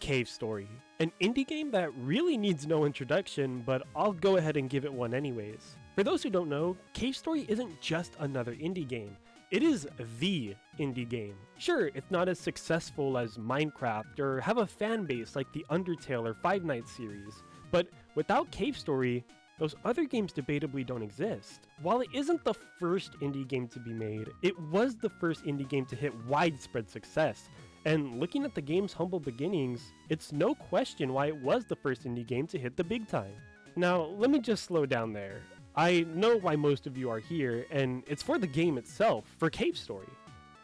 Cave Story, an indie game that really needs no introduction, but I'll go ahead and give it one anyways. For those who don't know, Cave Story isn't just another indie game. It is the indie game. Sure, it's not as successful as Minecraft or have a fan base like the Undertale or Five Nights series, but without Cave Story, those other games debatably don't exist. While it isn't the first indie game to be made, it was the first indie game to hit widespread success. And looking at the game's humble beginnings, it's no question why it was the first indie game to hit the big time. Now, let me just slow down there. I know why most of you are here, and it's for the game itself, for Cave Story.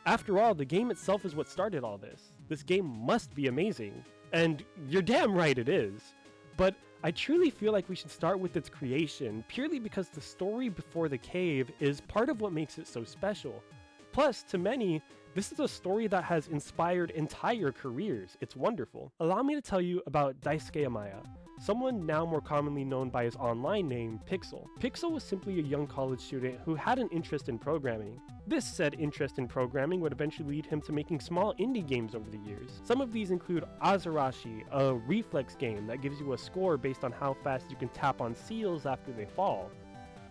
After all, the game itself is what started all this. This game must be amazing. And you're damn right it is. But I truly feel like we should start with its creation, purely because the story before the cave is part of what makes it so special. Plus, to many, this is a story that has inspired entire careers. It's wonderful. Allow me to tell you about Daisuke Amaya, someone now more commonly known by his online name, Pixel. Pixel was simply a young college student who had an interest in programming. This said interest in programming would eventually lead him to making small indie games over the years. Some of these include Azarashi, a reflex game that gives you a score based on how fast you can tap on seals after they fall.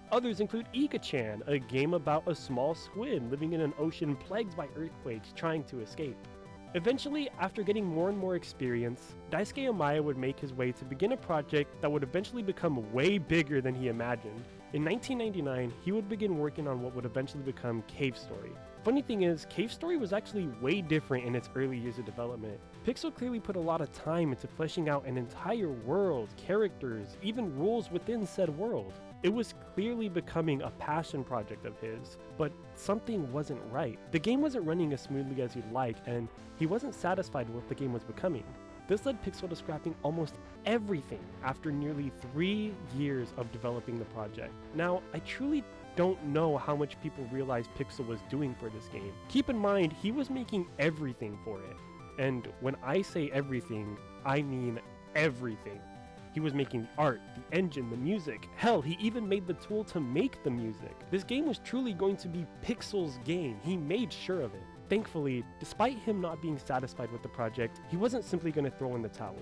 Others include Ika-chan, a game about a small squid living in an ocean plagued by earthquakes trying to escape. Eventually, after getting more and more experience, Daisuke Amaya would make his way to begin a project that would eventually become way bigger than he imagined. In 1999, he would begin working on what would eventually become Cave Story. Funny thing is, Cave Story was actually way different in its early years of development. Pixel clearly put a lot of time into fleshing out an entire world, characters, even rules within said world. It was clearly becoming a passion project of his, but something wasn't right. The game wasn't running as smoothly as he'd like, and he wasn't satisfied with what the game was becoming. This led Pixel to scrapping almost everything after nearly 3 years of developing the project. Now, I truly don't know how much people realized Pixel was doing for this game. Keep in mind, he was making everything for it. And when I say everything, I mean everything. He was making the art, the engine, the music. Hell, he even made the tool to make the music. This game was truly going to be Pixel's game. He made sure of it. Thankfully, despite him not being satisfied with the project, he wasn't simply going to throw in the towel.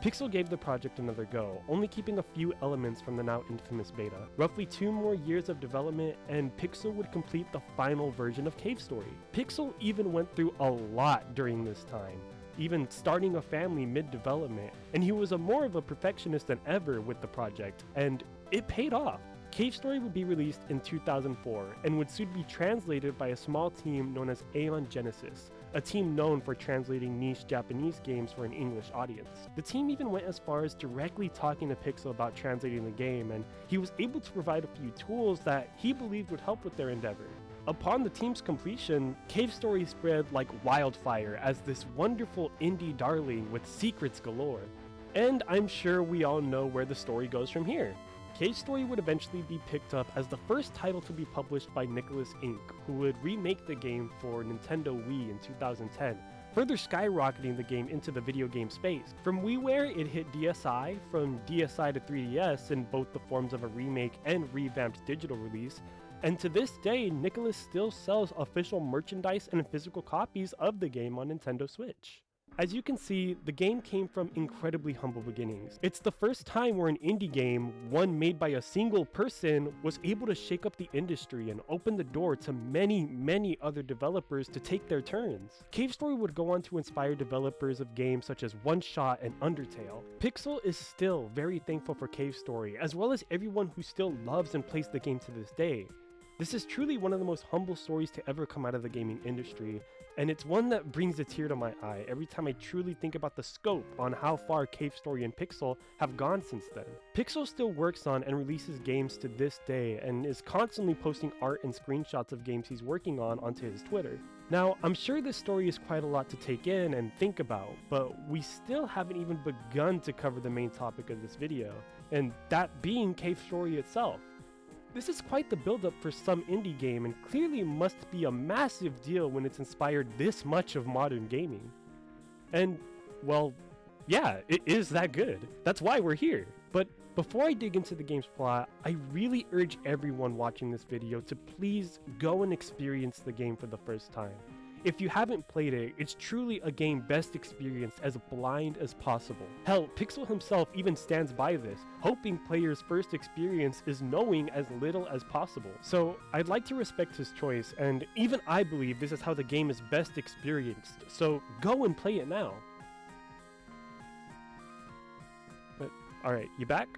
Pixel gave the project another go, only keeping a few elements from the now infamous beta. Roughly 2 more years of development, and Pixel would complete the final version of Cave Story. Pixel even went through a lot during this time, even starting a family mid-development, and he was more of a perfectionist than ever with the project, and it paid off. Cave Story would be released in 2004, and would soon be translated by a small team known as Aeon Genesis, a team known for translating niche Japanese games for an English audience. The team even went as far as directly talking to Pixel about translating the game, and he was able to provide a few tools that he believed would help with their endeavor. Upon the team's completion, Cave Story spread like wildfire as this wonderful indie darling with secrets galore. And I'm sure we all know where the story goes from here. Cave Story would eventually be picked up as the first title to be published by Nicholas Inc., who would remake the game for Nintendo Wii in 2010, further skyrocketing the game into the video game space. From WiiWare, it hit DSi, from DSi to 3DS in both the forms of a remake and revamped digital release, and to this day, Nicholas still sells official merchandise and physical copies of the game on Nintendo Switch. As you can see, the game came from incredibly humble beginnings. It's the first time where an indie game, one made by a single person, was able to shake up the industry and open the door to many other developers to take their turns. Cave Story would go on to inspire developers of games such as One Shot and Undertale. Pixel is still very thankful for Cave Story, as well as everyone who still loves and plays the game to this day. This is truly one of the most humble stories to ever come out of the gaming industry, and it's one that brings a tear to my eye every time I truly think about the scope on how far Cave Story and Pixel have gone since then. Pixel still works on and releases games to this day, and is constantly posting art and screenshots of games he's working on onto his Twitter. Now, I'm sure this story is quite a lot to take in and think about, but we still haven't even begun to cover the main topic of this video, and that being Cave Story itself. This is quite the build-up for some indie game, and clearly must be a massive deal when it's inspired this much of modern gaming. And, well, yeah, it is that good. That's why we're here. But before I dig into the game's plot, I really urge everyone watching this video to please go and experience the game for the first time. If you haven't played it, it's truly a game best experienced as blind as possible. Hell, Pixel himself even stands by this, hoping players' first experience is knowing as little as possible. So I'd like to respect his choice, and even I believe this is how the game is best experienced, so go and play it now. But, alright, you back?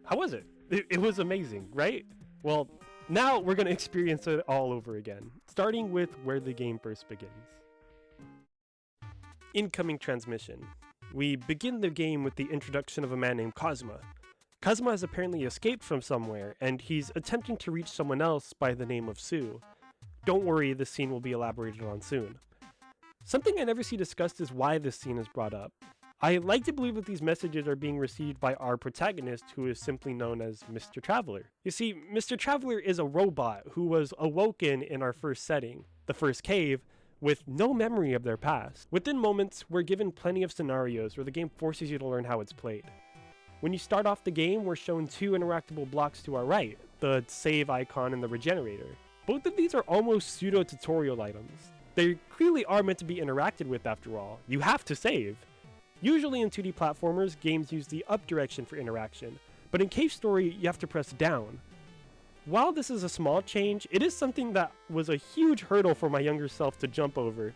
How was it? It was amazing, right? Well, now we're going to experience it all over again, starting with where the game first begins. Incoming transmission. We begin the game with the introduction of a man named Kazuma. Kazuma has apparently escaped from somewhere, and he's attempting to reach someone else by the name of Sue. Don't worry, this scene will be elaborated on soon. Something I never see discussed is why this scene is brought up. I like to believe that these messages are being received by our protagonist, who is simply known as Mr. Traveler. You see, Mr. Traveler is a robot who was awoken in our first setting, the first cave, with no memory of their past. Within moments, we're given plenty of scenarios where the game forces you to learn how it's played. When you start off the game, we're shown two interactable blocks to our right, the save icon and the regenerator. Both of these are almost pseudo-tutorial items. They clearly are meant to be interacted with after all. You have to save. Usually in 2D platformers, games use the up direction for interaction, but in Cave Story, you have to press down. While this is a small change, it is something that was a huge hurdle for my younger self to jump over.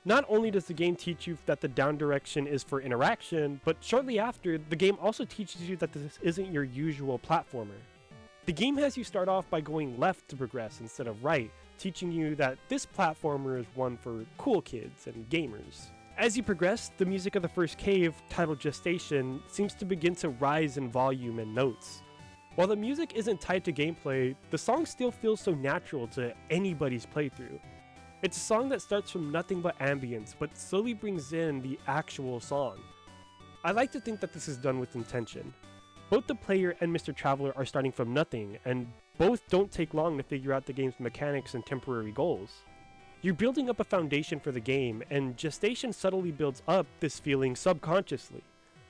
Not only does the game teach you that the down direction is for interaction, but shortly after, the game also teaches you that this isn't your usual platformer. The game has you start off by going left to progress instead of right, teaching you that this platformer is one for cool kids and gamers. As you progress, the music of the first cave, titled Gestation, seems to begin to rise in volume and notes. While the music isn't tied to gameplay, the song still feels so natural to anybody's playthrough. It's a song that starts from nothing but ambience, but slowly brings in the actual song. I like to think that this is done with intention. Both the player and Mr. Traveler are starting from nothing, and both don't take long to figure out the game's mechanics and temporary goals. You're building up a foundation for the game, and Gestation subtly builds up this feeling subconsciously.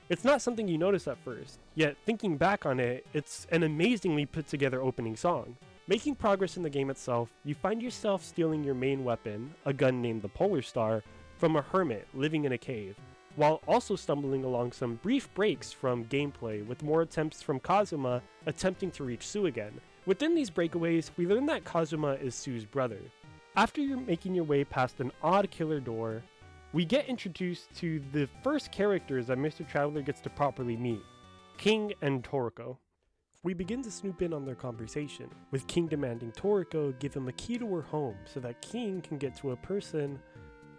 It's not something you notice at first, yet thinking back on it, it's an amazingly put together opening song. Making progress in the game itself, you find yourself stealing your main weapon, a gun named the Polar Star, from a hermit living in a cave, while also stumbling along some brief breaks from gameplay with more attempts from Kazuma attempting to reach Sue again. Within these breakaways, we learn that Kazuma is Sue's brother. After you're making your way past an odd killer door, we get introduced to the first characters that Mr. Traveler gets to properly meet, King and Toroko. We begin to snoop in on their conversation, with King demanding Toroko give him a key to her home so that King can get to a person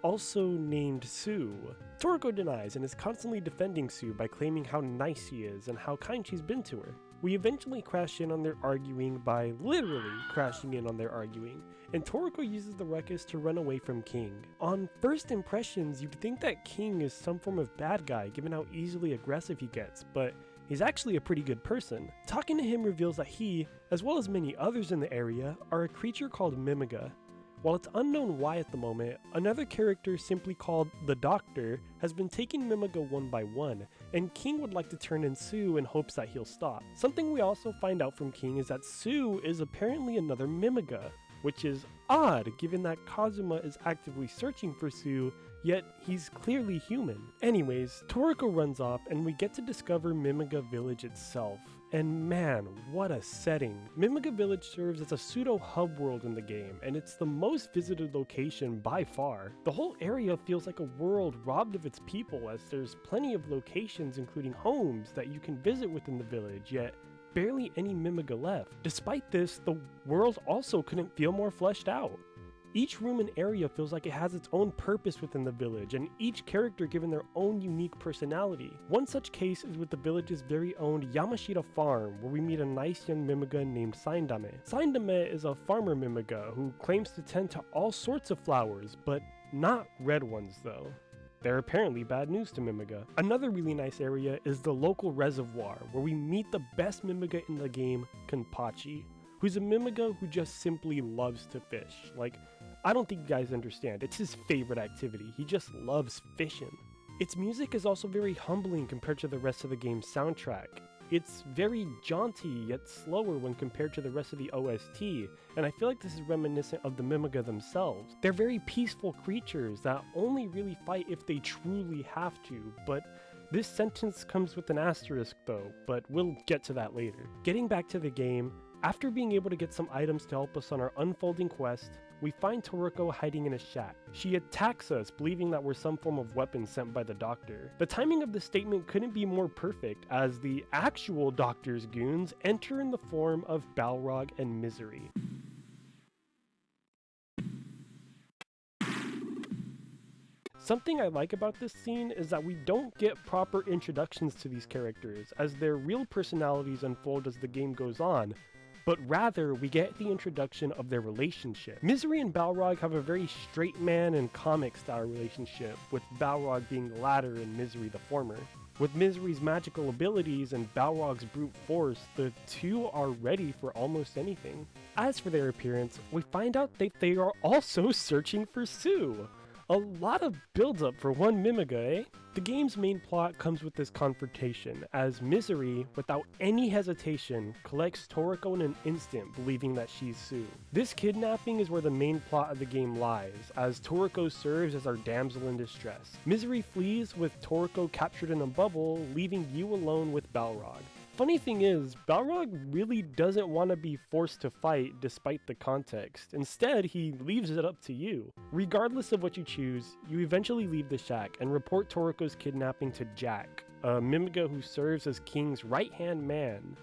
also named Sue. Toroko denies and is constantly defending Sue by claiming how nice she is and how kind she's been to her. We eventually crash in on their arguing by literally crashing in on their arguing, and Toroko uses the ruckus to run away from King. On first impressions, you'd think that King is some form of bad guy given how easily aggressive he gets, but he's actually a pretty good person. Talking to him reveals that he, as well as many others in the area, are a creature called Mimiga. While it's unknown why at the moment, another character simply called the Doctor has been taking Mimiga one by one, and King would like to turn in Sue in hopes that he'll stop. Something we also find out from King is that Sue is apparently another Mimiga, which is odd given that Kazuma is actively searching for Sue, yet he's clearly human. Anyways, Toroko runs off and we get to discover Mimiga Village itself. And man, what a setting. Mimiga Village serves as a pseudo hub world in the game, and it's the most visited location by far. The whole area feels like a world robbed of its people, as there's plenty of locations including homes that you can visit within the village, yet barely any Mimiga left. Despite this, the world also couldn't feel more fleshed out. Each room and area feels like it has its own purpose within the village, and each character given their own unique personality. One such case is with the village's very own Yamashita farm, where we meet a nice young Mimiga named Saindame. Saindame is a farmer Mimiga who claims to tend to all sorts of flowers, but not red ones though. They're apparently bad news to Mimiga. Another really nice area is the local reservoir, where we meet the best Mimiga in the game, Kenpachi, who's a Mimiga who just simply loves to fish. Like, I don't think you guys understand, it's his favorite activity, he just loves fishing. Its music is also very humbling compared to the rest of the game's soundtrack. It's very jaunty yet slower when compared to the rest of the OST, and I feel like this is reminiscent of the Mimiga themselves. They're very peaceful creatures that only really fight if they truly have to, but this sentence comes with an asterisk though, but we'll get to that later. Getting back to the game, after being able to get some items to help us on our unfolding quest, we find Toroko hiding in a shack. She attacks us, believing that we're some form of weapon sent by the doctor. The timing of the statement couldn't be more perfect, as the actual doctor's goons enter in the form of Balrog and Misery. Something I like about this scene is that we don't get proper introductions to these characters, as their real personalities unfold as the game goes on, but rather we get the introduction of their relationship. Misery and Balrog have a very straight man and comic style relationship, with Balrog being the latter and Misery the former. With Misery's magical abilities and Balrog's brute force, the two are ready for almost anything. As for their appearance, we find out that they are also searching for Sue. A lot of build-up for one Mimiga, eh? The game's main plot comes with this confrontation, as Misery, without any hesitation, collects Toroko in an instant, believing that she's Sue. This kidnapping is where the main plot of the game lies, as Toroko serves as our damsel in distress. Misery flees with Toroko captured in a bubble, leaving you alone with Balrog. Funny thing is, Balrog really doesn't want to be forced to fight despite the context. Instead, he leaves it up to you. Regardless of what you choose, you eventually leave the shack and report Toroko's kidnapping to Jack, a Mimiga who serves as King's right-hand man.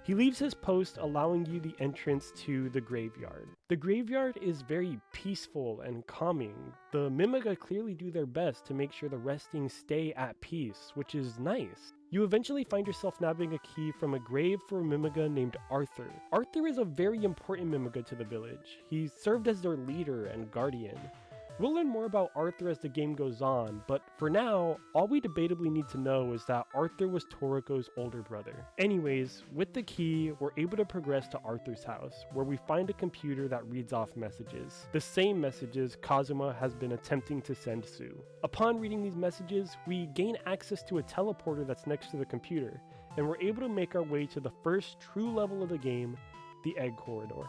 He leaves his post, allowing you the entrance to the graveyard. The graveyard is very peaceful and calming. The Mimiga clearly do their best to make sure the resting stay at peace, which is nice. You eventually find yourself nabbing a key from a grave for a Mimiga named Arthur. Arthur is a very important Mimiga to the village. He served as their leader and guardian. We'll learn more about Arthur as the game goes on, but for now, all we debatably need to know is that Arthur was Toroko's older brother. Anyways, with the key, we're able to progress to Arthur's house, where we find a computer that reads off messages. The same messages Kazuma has been attempting to send Sue. Upon reading these messages, we gain access to a teleporter that's next to the computer, and we're able to make our way to the first true level of the game, the Egg Corridor.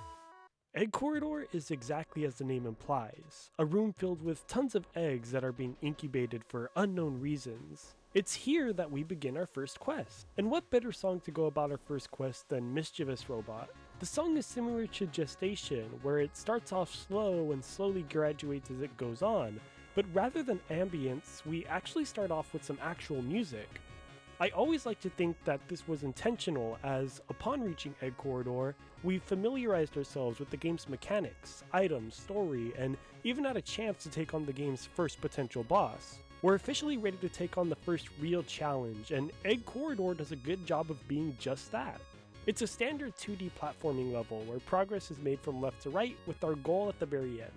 Egg Corridor is exactly as the name implies, a room filled with tons of eggs that are being incubated for unknown reasons. It's here that we begin our first quest. And what better song to go about our first quest than Mischievous Robot? The song is similar to Gestation, where it starts off slow and slowly graduates as it goes on, but rather than ambience, we actually start off with some actual music. I always like to think that this was intentional, as upon reaching Egg Corridor, we familiarized ourselves with the game's mechanics, items, story, and even had a chance to take on the game's first potential boss. We're officially ready to take on the first real challenge, and Egg Corridor does a good job of being just that. It's a standard 2D platforming level where progress is made from left to right with our goal at the very end.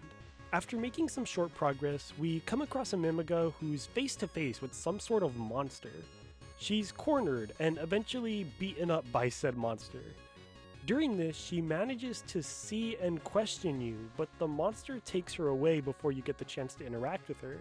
After making some short progress, we come across a Mimiga who's face to face with some sort of monster. She's cornered and eventually beaten up by said monster. During this, she manages to see and question you, but the monster takes her away before you get the chance to interact with her.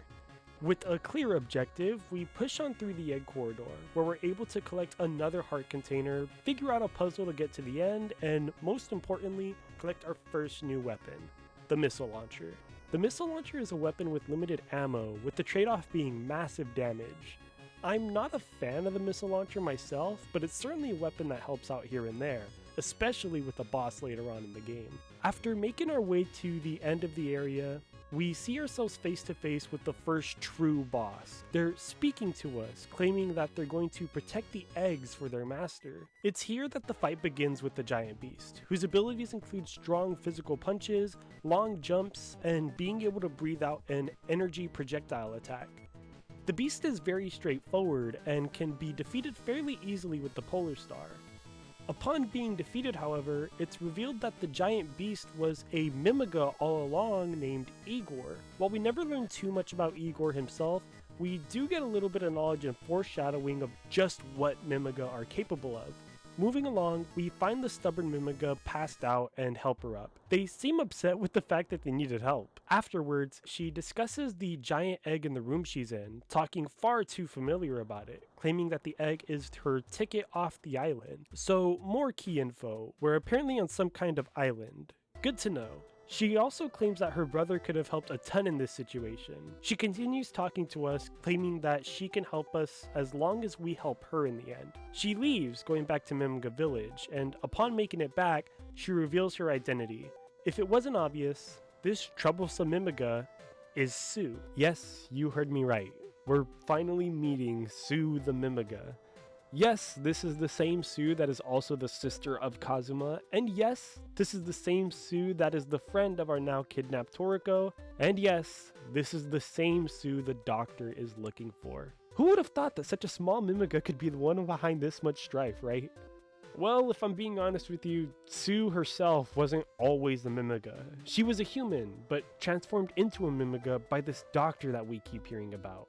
With a clear objective, we push on through the Egg Corridor, where we're able to collect another heart container, figure out a puzzle to get to the end, and most importantly, collect our first new weapon, the Missile Launcher. The Missile Launcher is a weapon with limited ammo, with the trade-off being massive damage. I'm not a fan of the Missile Launcher myself, but it's certainly a weapon that helps out here and there, especially with a boss later on in the game. After making our way to the end of the area, we see ourselves face to face with the first true boss. They're speaking to us, claiming that they're going to protect the eggs for their master. It's here that the fight begins with the giant beast, whose abilities include strong physical punches, long jumps, and being able to breathe out an energy projectile attack. The beast is very straightforward and can be defeated fairly easily with the Polar Star. Upon being defeated, however, it's revealed that the giant beast was a Mimiga all along named Igor. While we never learn too much about Igor himself, we do get a little bit of knowledge and foreshadowing of just what Mimiga are capable of. Moving along, we find the stubborn Mimiga passed out and help her up. They seem upset with the fact that they needed help. Afterwards, she discusses the giant egg in the room she's in, talking far too familiar about it, claiming that the egg is her ticket off the island. So more key info, we're apparently on some kind of island. Good to know. She also claims that her brother could have helped a ton in this situation. She continues talking to us, claiming that she can help us as long as we help her in the end. She leaves, going back to Mimiga Village, and upon making it back, she reveals her identity. If it wasn't obvious, this troublesome Mimiga is Sue. Yes, you heard me right. We're finally meeting Sue the Mimiga. Yes, this is the same Sue that is also the sister of Kazuma, and yes, this is the same Sue that is the friend of our now kidnapped Toroko, and yes, this is the same Sue the doctor is looking for. Who would have thought that such a small Mimiga could be the one behind this much strife, right? Well, if I'm being honest with you, Sue herself wasn't always the Mimiga. She was a human, but transformed into a Mimiga by this doctor that we keep hearing about.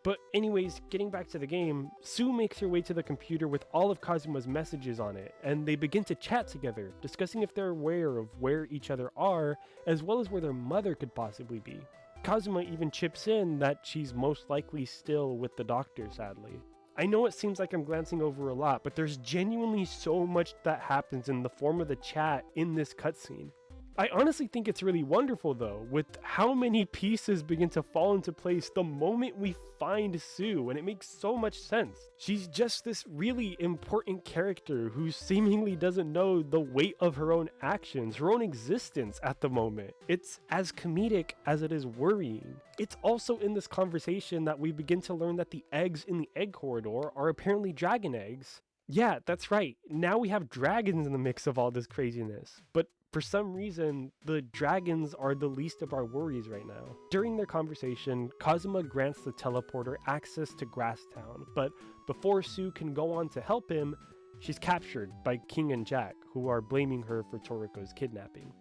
But anyways, getting back to the game, Sue makes her way to the computer with all of Kazuma's messages on it, and they begin to chat together, discussing if they're aware of where each other are, as well as where their mother could possibly be. Kazuma even chips in that she's most likely still with the doctor, sadly. I know it seems like I'm glancing over a lot, but there's genuinely so much that happens in the form of the chat in this cutscene. I honestly think it's really wonderful though, with how many pieces begin to fall into place the moment we find Sue, and it makes so much sense. She's just this really important character who seemingly doesn't know the weight of her own actions, her own existence at the moment. It's as comedic as it is worrying. It's also in this conversation that we begin to learn that the eggs in the egg corridor are apparently dragon eggs. Yeah, that's right. Now we have dragons in the mix of all this craziness. But for some reason, the dragons are the least of our worries right now. During their conversation, Kazuma grants the teleporter access to Grasstown, but before Sue can go on to help him, she's captured by King and Jack, who are blaming her for Toroko's kidnapping.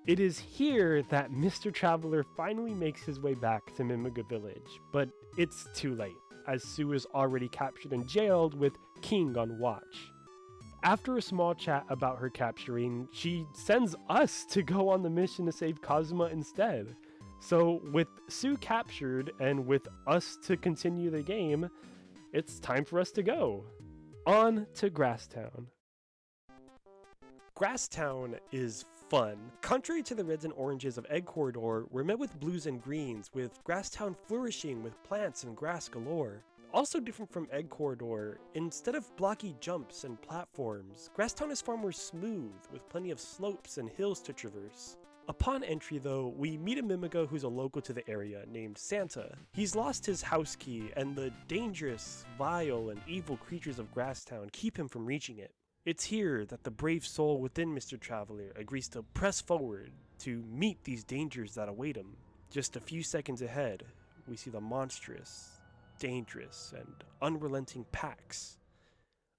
It is here that Mr. Traveler finally makes his way back to Mimiga Village, but it's too late, as Sue is already captured and jailed with King on watch. After a small chat about her capturing, she sends us to go on the mission to save Kazuma instead. So with Sue captured and with us to continue the game, it's time for us to go. On to Grasstown. Grasstown is fun. Contrary to the reds and oranges of Egg Corridor, we're met with blues and greens, with Grasstown flourishing with plants and grass galore. Also different from Egg Corridor, instead of blocky jumps and platforms, Grasstown is far more smooth, with plenty of slopes and hills to traverse. Upon entry though, we meet a Mimiga who's a local to the area named Santa. He's lost his house key, and the dangerous, vile, and evil creatures of Grasstown keep him from reaching it. It's here that the brave soul within Mr. Traveler agrees to press forward to meet these dangers that await him. Just a few seconds ahead, we see the monstrous, dangerous, and unrelenting packs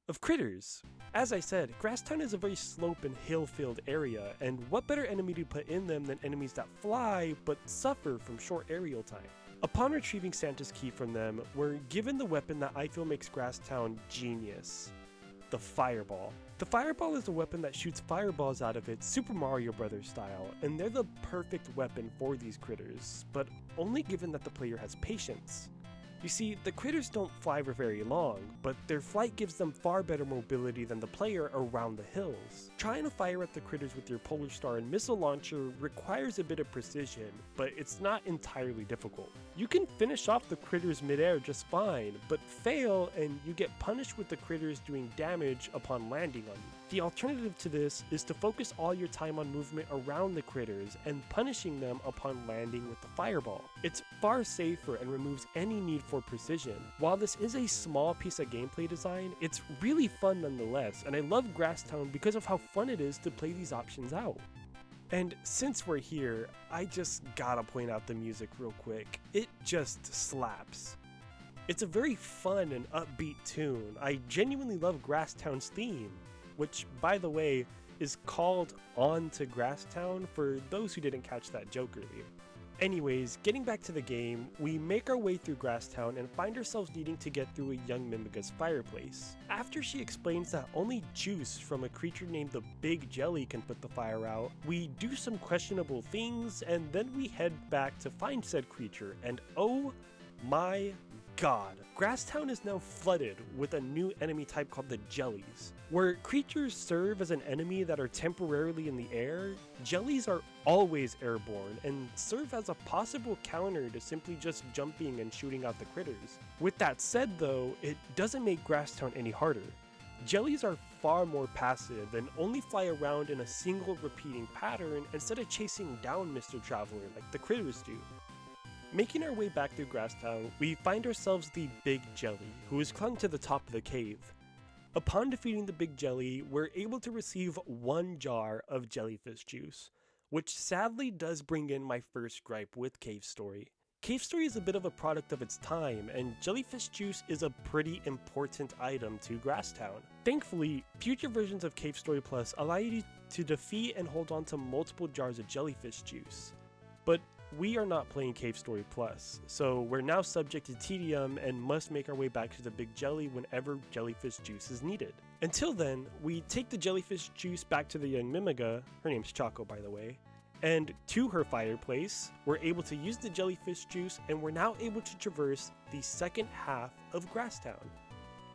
of critters. As I said, Grasstown is a very slope and hill-filled area, and what better enemy to put in them than enemies that fly but suffer from short aerial time. Upon retrieving Santa's key from them, we're given the weapon that I feel makes Grasstown genius: the Fireball. The Fireball is a weapon that shoots fireballs out of it Super Mario Bros. Style, and they're the perfect weapon for these critters, but only given that the player has patience. You see, the critters don't fly for very long, but their flight gives them far better mobility than the player around the hills. Trying to fire at the critters with your Polar Star and missile launcher requires a bit of precision, but it's not entirely difficult. You can finish off the critters midair just fine, but fail and you get punished with the critters doing damage upon landing on you. The alternative to this is to focus all your time on movement around the critters and punishing them upon landing with the Fireball. It's far safer and removes any need for precision. While this is a small piece of gameplay design, it's really fun nonetheless, and I love Grasstown because of how fun it is to play these options out. And since we're here, I just gotta point out the music real quick. It just slaps. It's a very fun and upbeat tune. I genuinely love Grasstown's theme, which, by the way, is called On to Grasstown for those who didn't catch that joke earlier. Anyways, getting back to the game, we make our way through Grasstown and find ourselves needing to get through a young Mimiga's fireplace. After she explains that only juice from a creature named the Big Jelly can put the fire out, we do some questionable things and then we head back to find said creature, and oh my god, Grasstown is now flooded with a new enemy type called the Jellies. Where creatures serve as an enemy that are temporarily in the air, Jellies are always airborne and serve as a possible counter to simply just jumping and shooting out the critters. With that said though, it doesn't make Grasstown any harder. Jellies are far more passive and only fly around in a single repeating pattern instead of chasing down Mr. Traveler like the critters do. Making our way back through Grasstown, we find ourselves the Big Jelly, who is clung to the top of the cave. Upon defeating the Big Jelly, we're able to receive 1 jar of jellyfish juice, which sadly does bring in my first gripe with Cave Story. Cave Story is a bit of a product of its time, and jellyfish juice is a pretty important item to Grasstown. Thankfully, future versions of Cave Story Plus allow you to defeat and hold on to multiple jars of jellyfish juice. But we are not playing Cave Story Plus, so we're now subject to tedium and must make our way back to the Big Jelly whenever jellyfish juice is needed. Until then, we take the jellyfish juice back to the young Mimiga, her name's Choco by the way, and to her fireplace, we're able to use the jellyfish juice and we're now able to traverse the second half of Grasstown.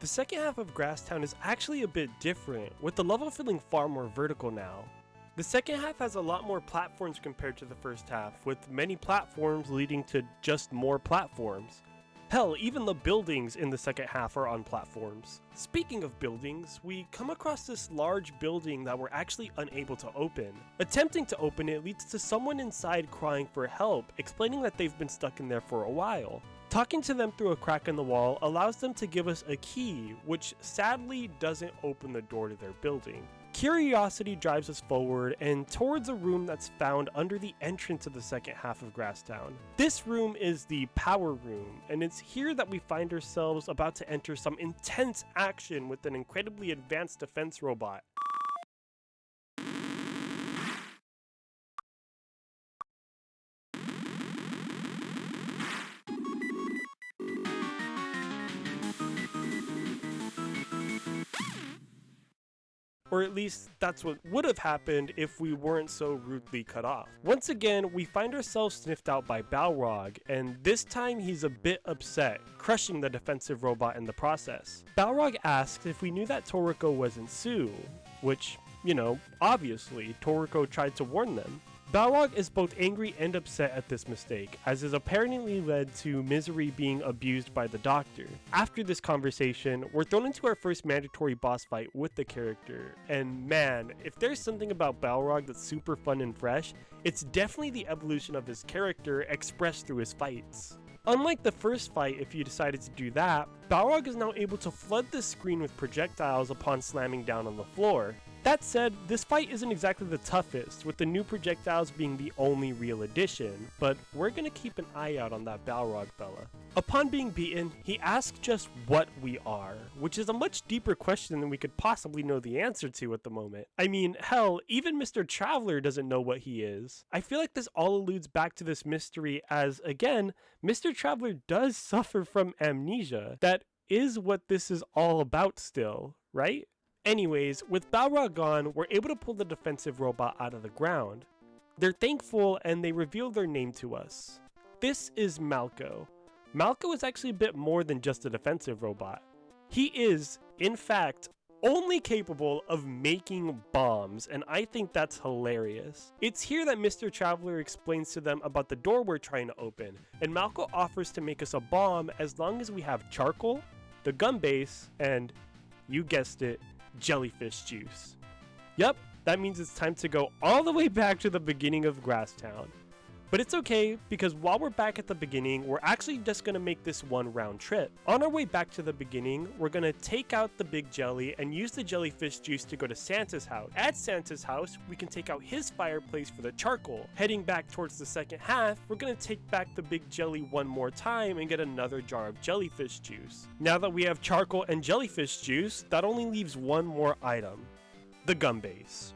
The second half of Grasstown is actually a bit different, with the level feeling far more vertical now. The second half has a lot more platforms compared to the first half, with many platforms leading to just more platforms. Hell, even the buildings in the second half are on platforms. Speaking of buildings, we come across this large building that we're actually unable to open. Attempting to open it leads to someone inside crying for help, explaining that they've been stuck in there for a while. Talking to them through a crack in the wall allows them to give us a key, which sadly doesn't open the door to their building. Curiosity drives us forward and towards a room that's found under the entrance of the second half of Grasstown. This room is the power room, and it's here that we find ourselves about to enter some intense action with an incredibly advanced defense robot. Or at least that's what would have happened if we weren't so rudely cut off. Once again, we find ourselves sniffed out by Balrog, and this time he's a bit upset, crushing the defensive robot in the process. Balrog asks if we knew that Toroko wasn't Sue, which, you know, obviously, Toroko tried to warn them. Balrog is both angry and upset at this mistake, as it apparently led to Misery being abused by the Doctor. After this conversation, we're thrown into our first mandatory boss fight with the character, and man, if there's something about Balrog that's super fun and fresh, it's definitely the evolution of his character expressed through his fights. Unlike the first fight, if you decided to do that, Balrog is now able to flood the screen with projectiles upon slamming down on the floor. That said, this fight isn't exactly the toughest, with the new projectiles being the only real addition, but we're gonna keep an eye out on that Balrog fella. Upon being beaten, he asks just what we are, which is a much deeper question than we could possibly know the answer to at the moment. I mean, hell, even Mr. Traveler doesn't know what he is. I feel like this all alludes back to this mystery as, again, Mr. Traveler does suffer from amnesia. That is what this is all about still, right? Anyways, with Balrog gone, we're able to pull the defensive robot out of the ground. They're thankful and they reveal their name to us. This is Malco. Malco is actually a bit more than just a defensive robot. He is, in fact, only capable of making bombs, and I think that's hilarious. It's here that Mr. Traveler explains to them about the door we're trying to open, and Malco offers to make us a bomb as long as we have charcoal, the gun base, and, you guessed it, jellyfish juice. Yup, that means it's time to go all the way back to the beginning of Grasstown. But it's okay, because while we're back at the beginning, we're actually just going to make this one round trip. On our way back to the beginning, we're going to take out the Big Jelly and use the jellyfish juice to go to Santa's house. At Santa's house, we can take out his fireplace for the charcoal. Heading back towards the second half, we're going to take back the Big Jelly one more time and get another jar of jellyfish juice. Now that we have charcoal and jellyfish juice, that only leaves one more item, the gun base.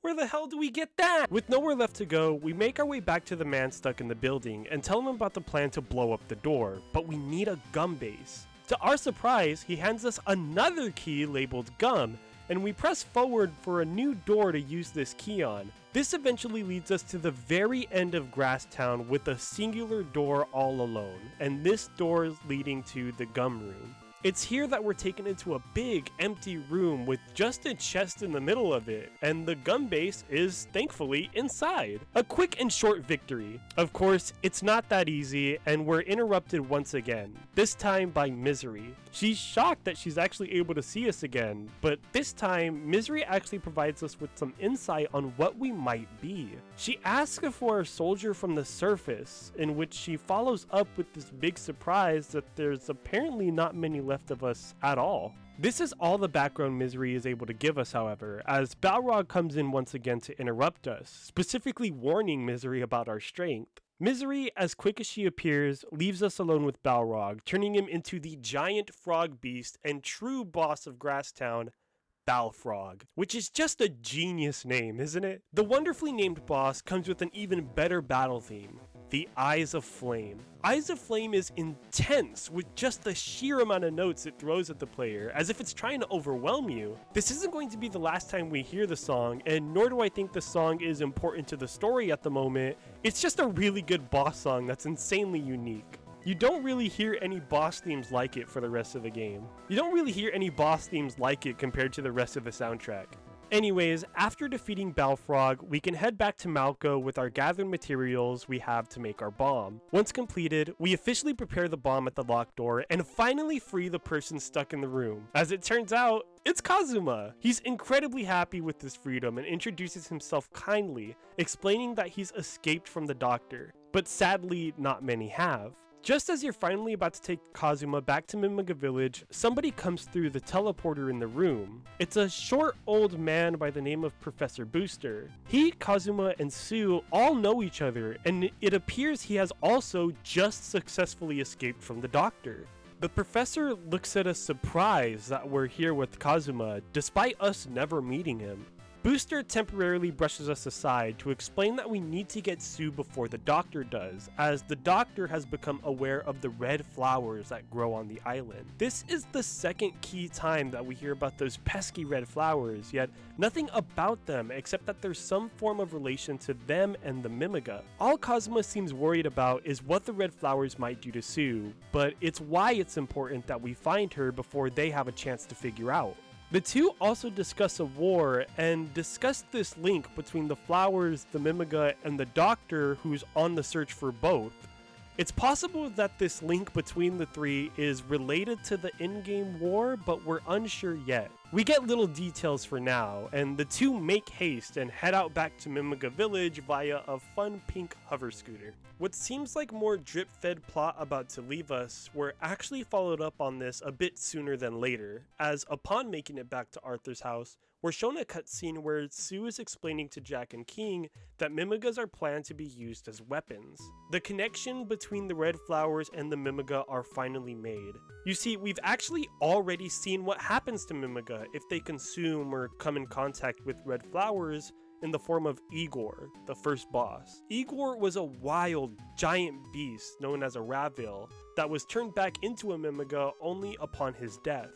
Where the hell do we get that? With nowhere left to go, we make our way back to the man stuck in the building and tell him about the plan to blow up the door, but we need a gum base. To our surprise, he hands us another key labeled gum, and we press forward for a new door to use this key on. This eventually leads us to the very end of Grasstown with a singular door all alone, and this door is leading to the gum room. It's here that we're taken into a big, empty room with just a chest in the middle of it, and the gum base is, thankfully, inside. A quick and short victory. Of course, it's not that easy, and we're interrupted once again, this time by Misery. She's shocked that she's actually able to see us again, but this time, Misery actually provides us with some insight on what we might be. She asks if we're a soldier from the surface, in which she follows up with this big surprise that there's apparently not many left of us at all. This is all the background Misery is able to give us, however, as Balrog comes in once again to interrupt us, specifically warning Misery about our strength. Misery, as quick as she appears, leaves us alone with Balrog, turning him into the giant frog beast and true boss of Grasstown, Balrog, which is just a genius name, isn't it? The wonderfully named boss comes with an even better battle theme, the Eyes of Flame. Eyes of Flame is intense with just the sheer amount of notes it throws at the player, as if it's trying to overwhelm you. This isn't going to be the last time we hear the song, and nor do I think the song is important to the story at the moment. It's just a really good boss song that's insanely unique. You don't really hear any boss themes like it for the rest of the game. You don't really hear any boss themes like it compared to the rest of the soundtrack. Anyways, after defeating Balrog, we can head back to Malco with our gathered materials we have to make our bomb. Once completed, we officially prepare the bomb at the locked door and finally free the person stuck in the room. As it turns out, it's Kazuma! He's incredibly happy with this freedom and introduces himself kindly, explaining that he's escaped from the doctor, but sadly not many have. Just as you're finally about to take Kazuma back to Mimiga Village, somebody comes through the teleporter in the room. It's a short old man by the name of Professor Booster. He, Kazuma, and Sue all know each other, and it appears he has also just successfully escaped from the doctor. The professor looks at us surprised that we're here with Kazuma, despite us never meeting him. Booster temporarily brushes us aside to explain that we need to get Sue before the doctor does, as the doctor has become aware of the red flowers that grow on the island. This is the second key time that we hear about those pesky red flowers, yet nothing about them except that there's some form of relation to them and the Mimiga. All Kazuma seems worried about is what the red flowers might do to Sue, but it's why it's important that we find her before they have a chance to figure out. The two also discuss a war and discuss this link between the flowers, the Mimiga, and the doctor who's on the search for both. It's possible that this link between the three is related to the in-game war, but we're unsure yet. We get little details for now, and the two make haste and head out back to Mimiga Village via a fun pink hover scooter. What seems like more drip-fed plot about to leave us were actually followed up on this a bit sooner than later, as upon making it back to Arthur's house, we're shown a cutscene where Sue is explaining to Jack and King that Mimigas are planned to be used as weapons. The connection between the red flowers and the Mimiga are finally made. You see, we've actually already seen what happens to Mimiga if they consume or come in contact with red flowers in the form of Igor, the first boss. Igor was a wild, giant beast known as a Ravil that was turned back into a Mimiga only upon his death.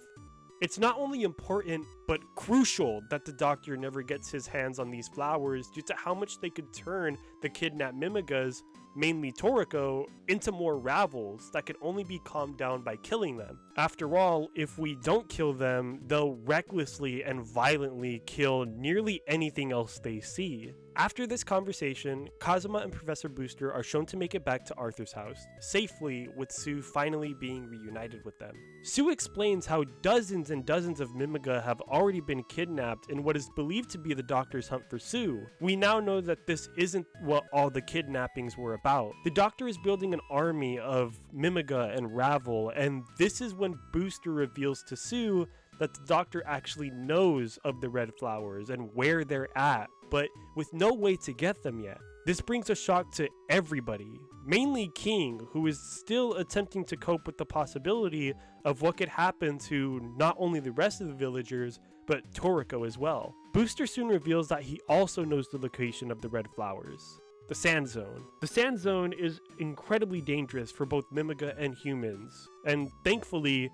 It's not only important, but crucial that the doctor never gets his hands on these flowers due to how much they could turn the kidnapped Mimigas, mainly Toroko, into more Ravils that could only be calmed down by killing them. After all, if we don't kill them, they'll recklessly and violently kill nearly anything else they see. After this conversation, Kazuma and Professor Booster are shown to make it back to Arthur's house, safely, with Sue finally being reunited with them. Sue explains how dozens and dozens of Mimiga have already been kidnapped in what is believed to be the doctor's hunt for Sue. We now know that this isn't what all the kidnappings were about. The doctor is building an army of Mimiga and Ravil, and this is when Booster reveals to Sue that the doctor actually knows of the red flowers and where they're at, but with no way to get them yet. This brings a shock to everybody, mainly King, who is still attempting to cope with the possibility of what could happen to not only the rest of the villagers, but Toroko as well. Booster soon reveals that he also knows the location of the red flowers. The Sand Zone. The Sand Zone is incredibly dangerous for both Mimiga and humans, and thankfully,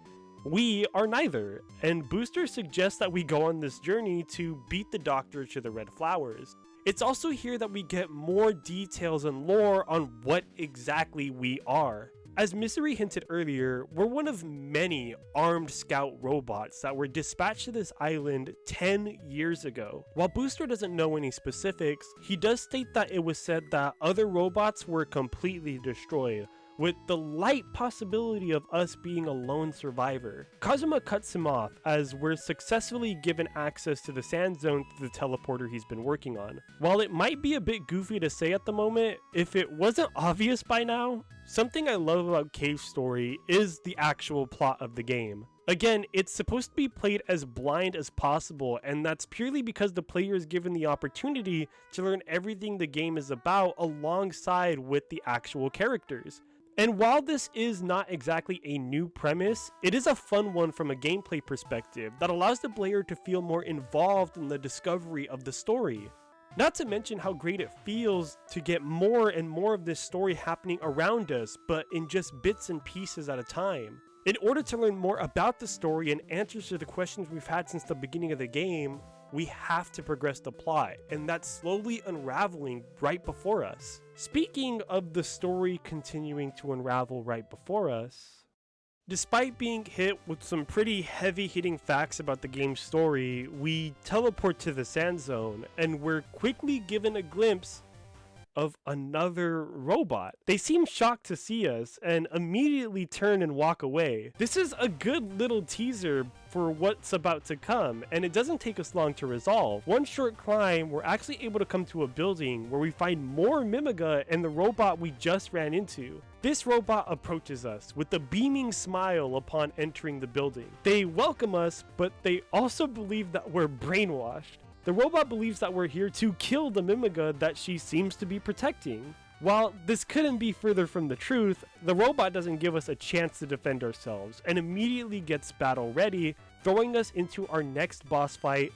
we are neither, and Booster suggests that we go on this journey to beat the Doctor to the red flowers. It's also here that we get more details and lore on what exactly we are. As Misery hinted earlier, we're one of many armed scout robots that were dispatched to this island 10 years ago. While Booster doesn't know any specifics, he does state that it was said that other robots were completely destroyed, with the light possibility of us being a lone survivor. Kazuma cuts him off as we're successfully given access to the Sand Zone through the teleporter he's been working on. While it might be a bit goofy to say at the moment, if it wasn't obvious by now, something I love about Cave Story is the actual plot of the game. Again, it's supposed to be played as blind as possible, and that's purely because the player is given the opportunity to learn everything the game is about alongside with the actual characters. And while this is not exactly a new premise, it is a fun one from a gameplay perspective that allows the player to feel more involved in the discovery of the story. Not to mention how great it feels to get more and more of this story happening around us, but in just bits and pieces at a time. In order to learn more about the story and answers to the questions we've had since the beginning of the game, we have to progress the plot, and that's slowly unraveling right before us. Speaking of the story continuing to unravel right before us, despite being hit with some pretty heavy-hitting facts about the game's story, we teleport to the Sand Zone, and we're quickly given a glimpse of another robot. They seem shocked to see us and immediately turn and walk away. This is a good little teaser for what's about to come, and it doesn't take us long to resolve. One short climb, we're actually able to come to a building where we find more Mimiga and the robot we just ran into. This robot approaches us with a beaming smile upon entering the building. They welcome us, but they also believe that we're brainwashed. The robot believes that we're here to kill the Mimiga that she seems to be protecting. While this couldn't be further from the truth, the robot doesn't give us a chance to defend ourselves and immediately gets battle ready, throwing us into our next boss fight,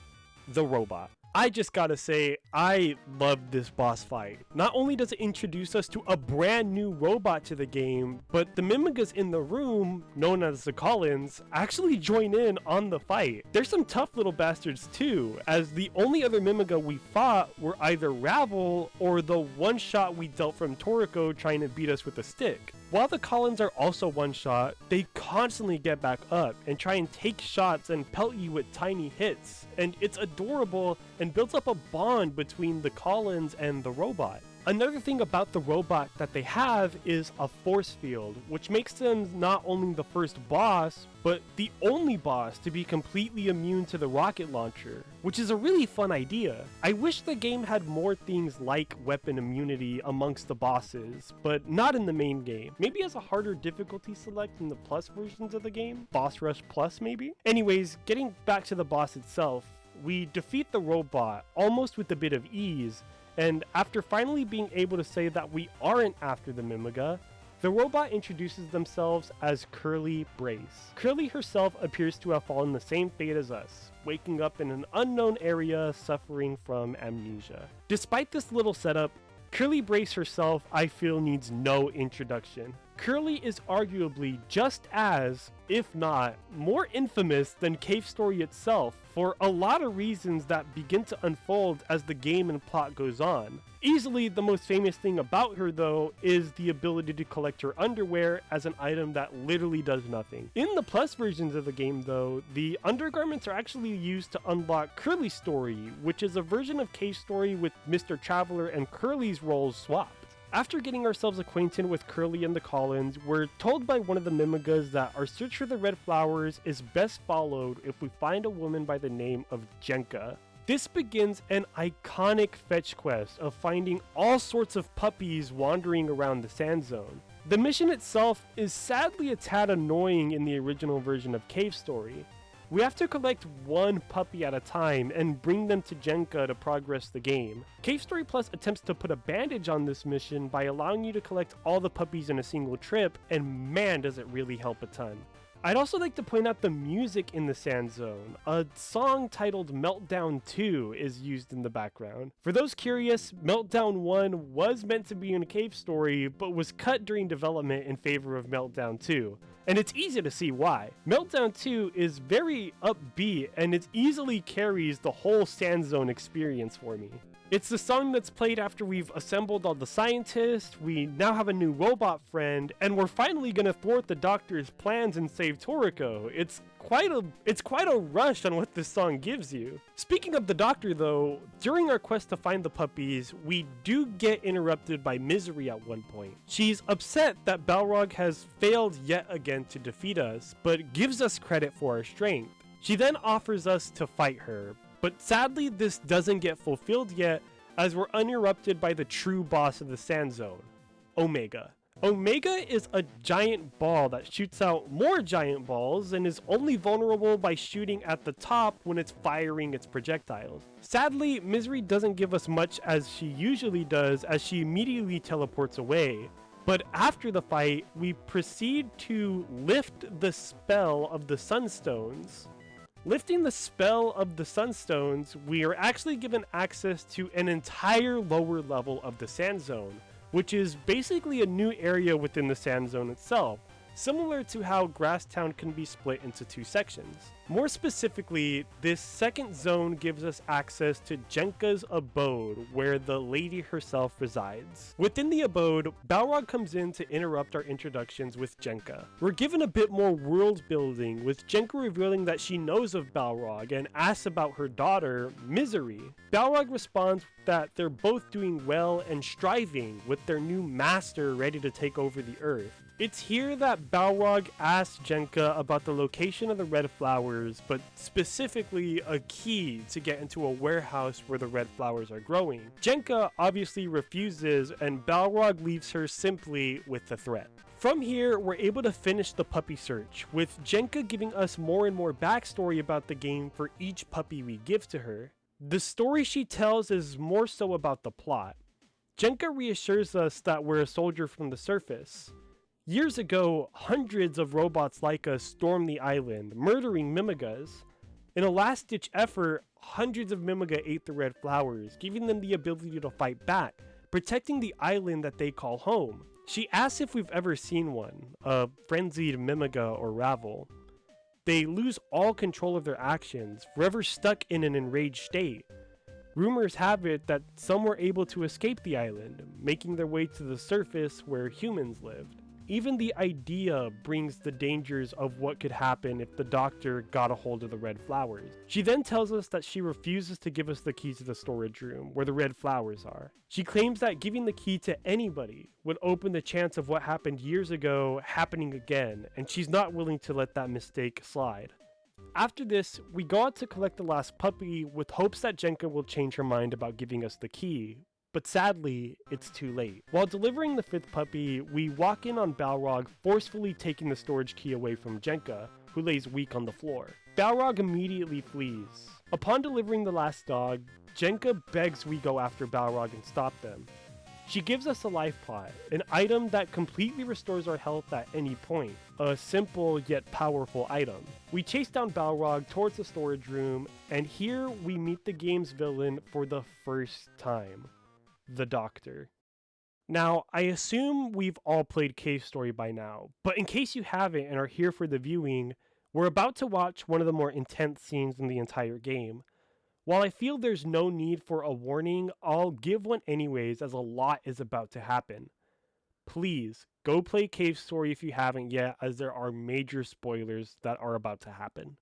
the robot. I just gotta say, I love this boss fight. Not only does it introduce us to a brand new robot to the game, but the Mimigas in the room, known as the Collins, actually join in on the fight. There's some tough little bastards too, as the only other Mimiga we fought were either Ravel or the one shot we dealt from Toroko trying to beat us with a stick. While the Collins are also one shot, they constantly get back up and try and take shots and pelt you with tiny hits, and it's adorable and builds up a bond between the Collins and the robot. Another thing about the robot that they have is a force field, which makes them not only the first boss, but the only boss to be completely immune to the rocket launcher, which is a really fun idea. I wish the game had more things like weapon immunity amongst the bosses, but not in the main game. Maybe as a harder difficulty select in the plus versions of the game? Boss Rush Plus maybe? Anyways, getting back to the boss itself, we defeat the robot almost with a bit of ease, and after finally being able to say that we aren't after the Mimiga, the robot introduces themselves as Curly Brace. Curly herself appears to have fallen the same fate as us, waking up in an unknown area suffering from amnesia. Despite this little setup, Curly Brace herself, I feel, needs no introduction. Curly is arguably just as, if not more infamous than Cave Story itself for a lot of reasons that begin to unfold as the game and plot goes on. Easily the most famous thing about her though is the ability to collect her underwear as an item that literally does nothing. In the plus versions of the game though, the undergarments are actually used to unlock Curly Story, which is a version of Cave Story with Mr. Traveler and Curly's roles swapped. After getting ourselves acquainted with Curly and the Collins, we're told by one of the Mimigas that our search for the red flowers is best followed if we find a woman by the name of Jenka. This begins an iconic fetch quest of finding all sorts of puppies wandering around the Sand Zone. The mission itself is sadly a tad annoying in the original version of Cave Story. We have to collect one puppy at a time and bring them to Jenka to progress the game. Cave Story Plus attempts to put a bandage on this mission by allowing you to collect all the puppies in a single trip, and man does it really help a ton. I'd also like to point out the music in the Sand Zone. A song titled Meltdown 2 is used in the background. For those curious, Meltdown 1 was meant to be in a Cave Story, but was cut during development in favor of Meltdown 2. And it's easy to see why. Meltdown 2 is very upbeat, and it easily carries the whole Sand Zone experience for me. It's the song that's played after we've assembled all the scientists, we now have a new robot friend, and we're finally gonna thwart the Doctor's plans and save Toroko. It's quite a rush on what this song gives you. Speaking of the Doctor though, during our quest to find the puppies, we do get interrupted by Misery at one point. She's upset that Balrog has failed yet again to defeat us, but gives us credit for our strength. She then offers us to fight her, but sadly this doesn't get fulfilled yet, as we're uninterrupted by the true boss of the Sand Zone, Omega. Omega is a giant ball that shoots out more giant balls and is only vulnerable by shooting at the top when it's firing its projectiles. Sadly, Misery doesn't give us much as she usually does, as she immediately teleports away. But after the fight, we proceed to lift the spell of the Sunstones. Lifting the spell of the Sunstones, we are actually given access to an entire lower level of the Sand Zone, which is basically a new area within the Sand Zone itself, similar to how Grasstown can be split into two sections. More specifically, this second zone gives us access to Jenka's abode, where the lady herself resides. Within the abode, Balrog comes in to interrupt our introductions with Jenka. We're given a bit more world building, with Jenka revealing that she knows of Balrog and asks about her daughter, Misery. Balrog responds that they're both doing well and striving, with their new master ready to take over the earth. It's here that Balrog asks Jenka about the location of the red flowers, but specifically a key to get into a warehouse where the red flowers are growing. Jenka obviously refuses, and Balrog leaves her simply with the threat. From here, we're able to finish the puppy search, with Jenka giving us more and more backstory about the game for each puppy we give to her. The story she tells is more so about the plot. Jenka reassures us that we're a soldier from the surface. Years ago, hundreds of robots like us stormed the island, murdering Mimigas. In a last-ditch effort, hundreds of Mimiga ate the red flowers, giving them the ability to fight back, protecting the island that they call home. She asks if we've ever seen one, a frenzied Mimiga or Ravel. They lose all control of their actions, forever stuck in an enraged state. Rumors have it that some were able to escape the island, making their way to the surface where humans lived. Even the idea brings the dangers of what could happen if the Doctor got a hold of the red flowers. She then tells us that she refuses to give us the key to the storage room where the red flowers are. She claims that giving the key to anybody would open the chance of what happened years ago happening again, and she's not willing to let that mistake slide. After this, we go out to collect the last puppy with hopes that Jenka will change her mind about giving us the key. But sadly, it's too late. While delivering the fifth puppy, we walk in on Balrog forcefully taking the storage key away from Jenka, who lays weak on the floor. Balrog immediately flees. Upon delivering the last dog, Jenka begs we go after Balrog and stop them. She gives us a life pot, an item that completely restores our health at any point. A simple yet powerful item. We chase down Balrog towards the storage room, and here we meet the game's villain for the first time. The Doctor. Now, I assume we've all played Cave Story by now, but in case you haven't and are here for the viewing, we're about to watch one of the more intense scenes in the entire game. While I feel there's no need for a warning, I'll give one anyways, as a lot is about to happen. Please, go play Cave Story if you haven't yet, as there are major spoilers that are about to happen.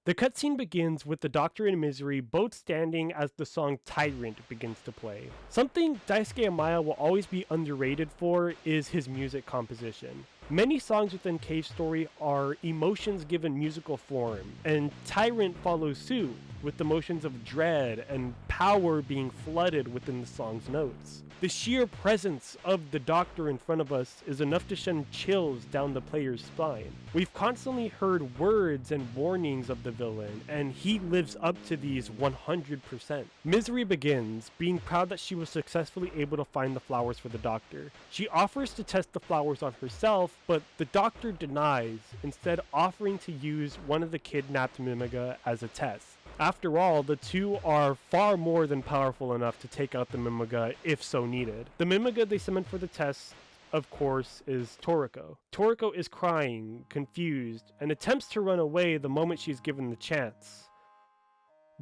The cutscene begins with the Doctor and Misery both standing as the song Tyrant begins to play. Something Daisuke Amaya will always be underrated for is his music composition. Many songs within Cave Story are emotions given musical form, and Tyrant follows suit with emotions of dread and power being flooded within the song's notes. The sheer presence of the Doctor in front of us is enough to send chills down the player's spine. We've constantly heard words and warnings of the villain, and he lives up to these 100%. Misery begins, being proud that she was successfully able to find the flowers for the Doctor. She offers to test the flowers on herself, but the Doctor denies, instead offering to use one of the kidnapped Mimiga as a test. After all, the two are far more than powerful enough to take out the Mimiga if so needed. The Mimiga they summon for the test, of course, is Toroko. Toroko is crying, confused, and attempts to run away the moment she's given the chance.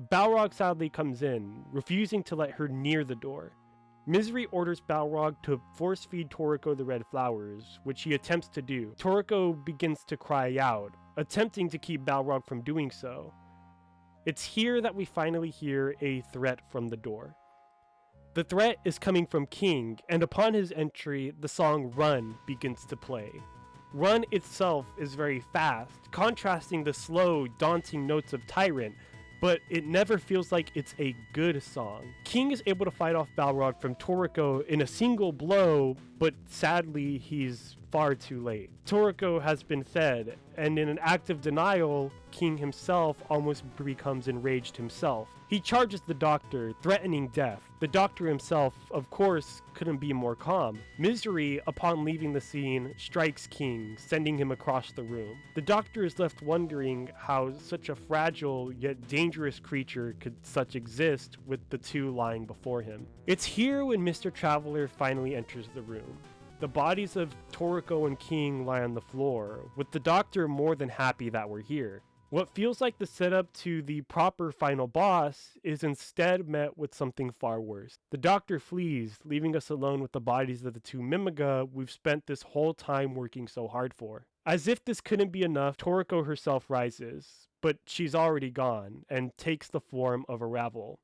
Balrog sadly comes in, refusing to let her near the door. Misery orders Balrog to force-feed Toroko the red flowers, which he attempts to do. Toroko begins to cry out, attempting to keep Balrog from doing so. It's here that we finally hear a threat from the door. The threat is coming from King, and upon his entry, the song Run begins to play. Run itself is very fast, contrasting the slow, daunting notes of Tyrant, but it never feels like it's a good song. King is able to fight off Balrog from Toroko in a single blow, but sadly he's far too late. Toroko has been fed, and in an act of denial, King himself almost becomes enraged himself. He charges the Doctor, threatening death. The Doctor himself, of course, couldn't be more calm. Misery, upon leaving the scene, strikes King, sending him across the room. The Doctor is left wondering how such a fragile yet dangerous creature could such exist with the two lying before him. It's here when Mr. Traveler finally enters the room. The bodies of Toroko and King lie on the floor, with the Doctor more than happy that we're here. What feels like the setup to the proper final boss is instead met with something far worse. The Doctor flees, leaving us alone with the bodies of the two Mimiga we've spent this whole time working so hard for. As if this couldn't be enough, Toroko herself rises, but she's already gone, and takes the form of a Ravel.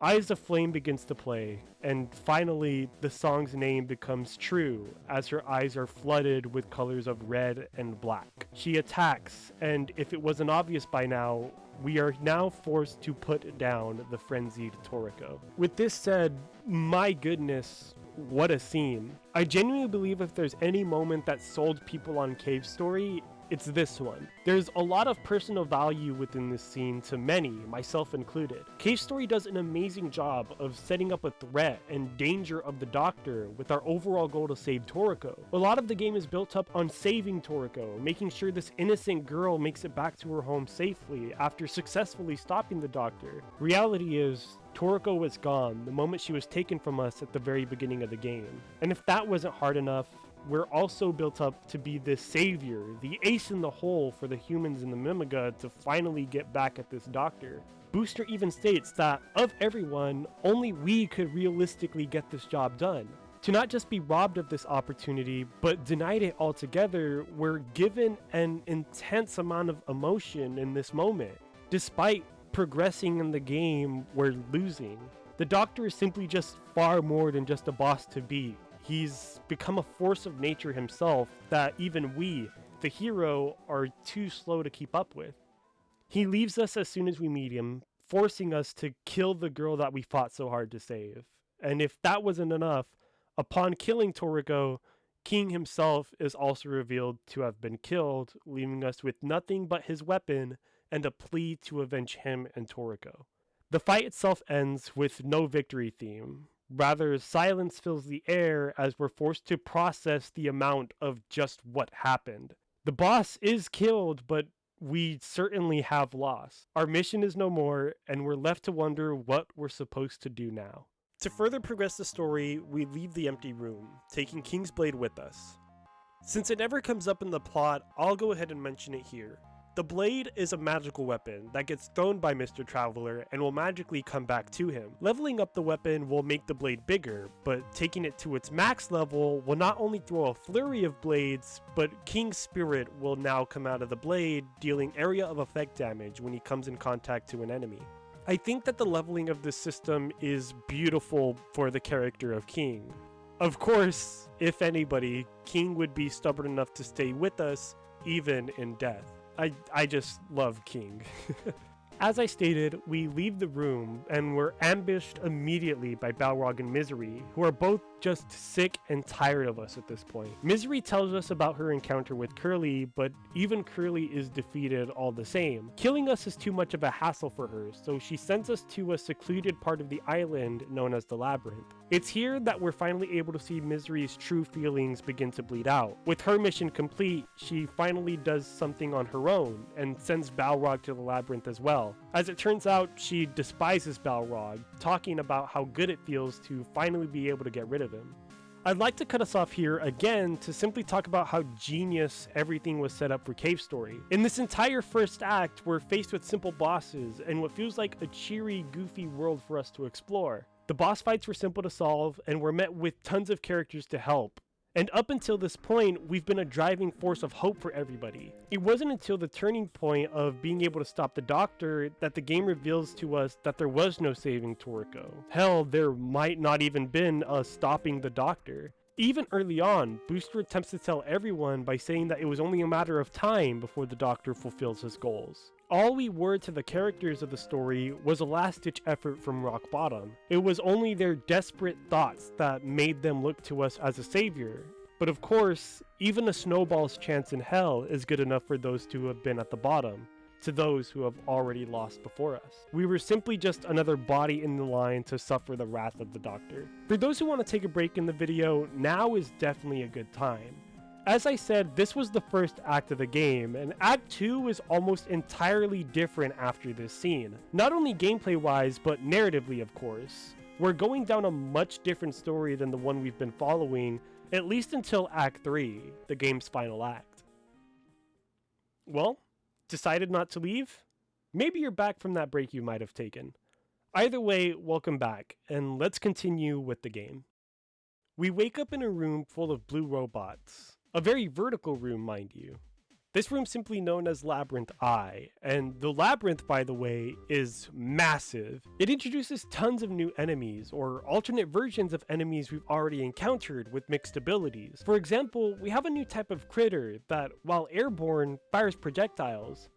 Eyes of Flame begins to play, and finally the song's name becomes true as her eyes are flooded with colors of red and black. She attacks, and if it wasn't obvious by now, we are now forced to put down the frenzied Toroko. With this said, my goodness, what a scene. I genuinely believe if there's any moment that sold people on Cave Story, it's this one. There's a lot of personal value within this scene to many, myself included. Cave Story does an amazing job of setting up a threat and danger of the Doctor with our overall goal to save Toroko. A lot of the game is built up on saving Toroko, making sure this innocent girl makes it back to her home safely after successfully stopping the Doctor. Reality is, Toroko was gone the moment she was taken from us at the very beginning of the game. And if that wasn't hard enough, we're also built up to be the savior, the ace in the hole for the humans in the Mimiga to finally get back at this Doctor. Booster even states that, of everyone, only we could realistically get this job done. To not just be robbed of this opportunity, but denied it altogether, we're given an intense amount of emotion in this moment. Despite progressing in the game, we're losing. The Doctor is simply just far more than just a boss to beat. He's become a force of nature himself that even we, the hero, are too slow to keep up with. He leaves us as soon as we meet him, forcing us to kill the girl that we fought so hard to save. And if that wasn't enough, upon killing Toroko, King himself is also revealed to have been killed, leaving us with nothing but his weapon and a plea to avenge him and Toroko. The fight itself ends with no victory theme. Rather, silence fills the air as we're forced to process the amount of just what happened. The boss is killed, but we certainly have lost. Our mission is no more, and we're left to wonder what we're supposed to do now. To further progress the story, we leave the empty room, taking King's Blade with us. Since it never comes up in the plot, I'll go ahead and mention it here. The blade is a magical weapon that gets thrown by Mr. Traveler and will magically come back to him. Leveling up the weapon will make the blade bigger, but taking it to its max level will not only throw a flurry of blades, but King's spirit will now come out of the blade, dealing area of effect damage when he comes in contact to an enemy. I think that the leveling of this system is beautiful for the character of King. Of course, if anybody, King would be stubborn enough to stay with us, even in death. I just love King. As I stated, we leave the room and we're ambushed immediately by Balrog and Misery, who are both just sick and tired of us at this point. Misery tells us about her encounter with Curly, but even Curly is defeated all the same. Killing us is too much of a hassle for her, so she sends us to a secluded part of the island known as the Labyrinth. It's here that we're finally able to see Misery's true feelings begin to bleed out. With her mission complete, she finally does something on her own and sends Balrog to the Labyrinth as well. As it turns out, she despises Balrog, talking about how good it feels to finally be able to get rid of him. I'd like to cut us off here again to simply talk about how genius everything was set up for Cave Story. In this entire first act, we're faced with simple bosses and what feels like a cheery, goofy world for us to explore. The boss fights were simple to solve, and we're met with tons of characters to help. And up until this point, we've been a driving force of hope for everybody. It wasn't until the turning point of being able to stop the Doctor that the game reveals to us that there was no saving Toroko. Hell, there might not even been a stopping the Doctor. Even early on, Booster attempts to tell everyone by saying that it was only a matter of time before the Doctor fulfills his goals. All we were to the characters of the story was a last-ditch effort from rock bottom. It was only their desperate thoughts that made them look to us as a savior. But of course, even a snowball's chance in hell is good enough for those who have been at the bottom, to those who have already lost before us. We were simply just another body in the line to suffer the wrath of the Doctor. For those who want to take a break in the video, now is definitely a good time. As I said, this was the first act of the game, and Act 2 is almost entirely different after this scene. Not only gameplay wise, but narratively of course. We're going down a much different story than the one we've been following, at least until Act 3, the game's final act. Well, decided not to leave? Maybe you're back from that break you might have taken. Either way, welcome back, and let's continue with the game. We wake up in a room full of blue robots. A very vertical room, mind you. This room's simply known as Labyrinth I, and the Labyrinth, by the way, is massive. It introduces tons of new enemies, or alternate versions of enemies we've already encountered with mixed abilities. For example, we have a new type of critter that, while airborne, fires projectiles.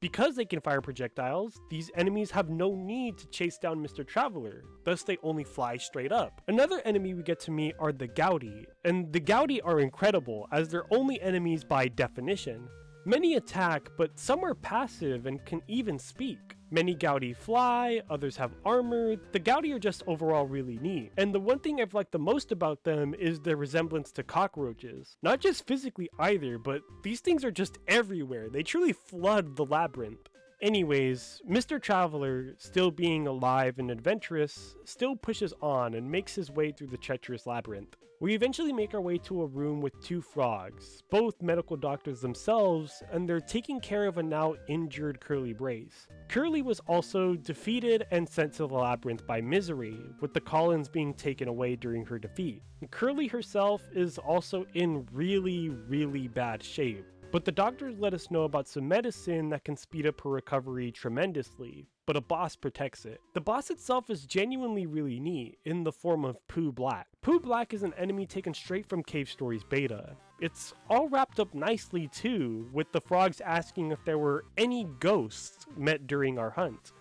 Because they can fire projectiles, these enemies have no need to chase down Mr. Traveler, thus they only fly straight up. Another enemy we get to meet are the Gouty, and the Gouty are incredible as they're only enemies by definition. Many attack, but some are passive and can even speak. Many Gouty fly, others have armor. The Gouty are just overall really neat. And the one thing I've liked the most about them is their resemblance to cockroaches. Not just physically either, but these things are just everywhere. They truly flood the labyrinth. Anyways, Mr. Traveler, still being alive and adventurous, still pushes on and makes his way through the treacherous labyrinth. We eventually make our way to a room with two frogs, both medical doctors themselves, and they're taking care of a now injured Curly Brace. Curly was also defeated and sent to the labyrinth by Misery, with the Collins being taken away during her defeat. Curly herself is also in really bad shape, but the doctors let us know about some medicine that can speed up her recovery tremendously, but a boss protects it. The boss itself is genuinely really neat, in the form of Pooh Black. Pooh Black is an enemy taken straight from Cave Story's beta. It's all wrapped up nicely too, with the frogs asking if there were any ghosts met during our hunt.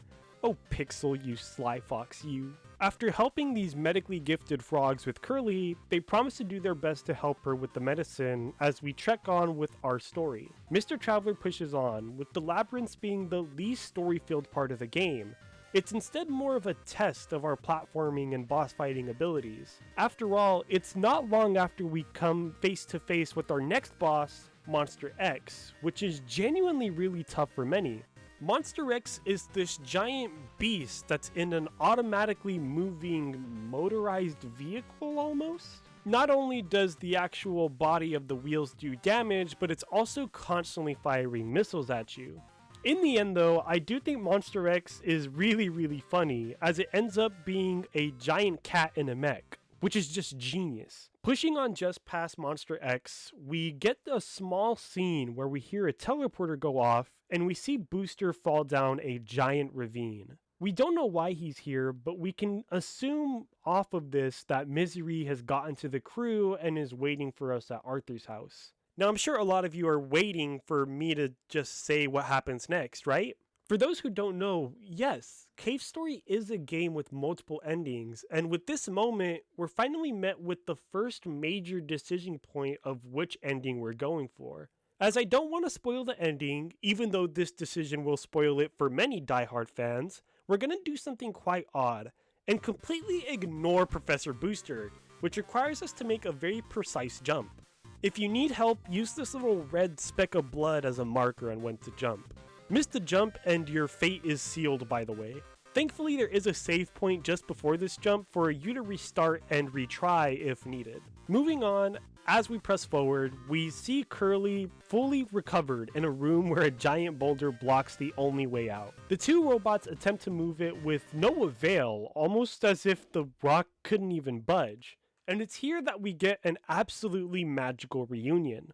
Oh Pixel, you sly fox, you. After helping these medically gifted frogs with Curly, they promise to do their best to help her with the medicine as we trek on with our story. Mr. Traveler pushes on, with the labyrinths being the least story-filled part of the game. It's instead more of a test of our platforming and boss fighting abilities. After all, it's not long after we come face to face with our next boss, Monster X, which is genuinely really tough for many. Monster X is this giant beast that's in an automatically moving motorized vehicle almost. Not only does the actual body of the wheels do damage, but it's also constantly firing missiles at you. In the end though, I do think Monster X is really funny, as it ends up being a giant cat in a mech, which is just genius. Pushing on just past Monster X, we get a small scene where we hear a teleporter go off and we see Booster fall down a giant ravine. We don't know why he's here, but we can assume off of this that Misery has gotten to the crew and is waiting for us at Arthur's house. Now I'm sure a lot of you are waiting for me to just say what happens next, right? For those who don't know, yes, Cave Story is a game with multiple endings, and with this moment, we're finally met with the first major decision point of which ending we're going for. As I don't want to spoil the ending, even though this decision will spoil it for many diehard fans, we're gonna do something quite odd, and completely ignore Professor Booster, which requires us to make a very precise jump. If you need help, use this little red speck of blood as a marker on when to jump. Miss the jump and your fate is sealed, by the way. Thankfully, there is a save point just before this jump for you to restart and retry if needed. Moving on, as we press forward, we see Curly fully recovered in a room where a giant boulder blocks the only way out. The two robots attempt to move it with no avail, almost as if the rock couldn't even budge. And it's here that we get an absolutely magical reunion.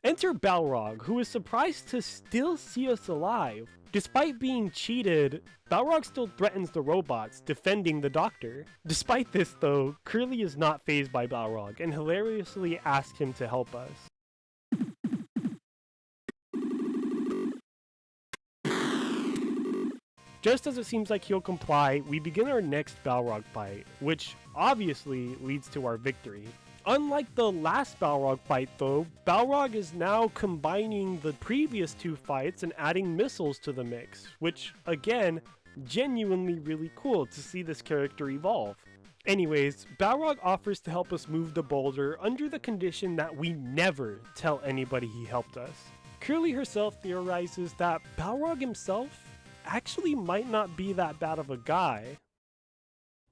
Enter Balrog, who is surprised to still see us alive. Despite being cheated, Balrog still threatens the robots, defending the doctor. Despite this though, Curly is not fazed by Balrog and hilariously asks him to help us. Just as it seems like he'll comply, we begin our next Balrog fight, which obviously leads to our victory. Unlike the last Balrog fight though, Balrog is now combining the previous two fights and adding missiles to the mix, which again, genuinely really cool to see this character evolve. Anyways, Balrog offers to help us move the boulder under the condition that we never tell anybody he helped us. Curly herself theorizes that Balrog himself actually might not be that bad of a guy.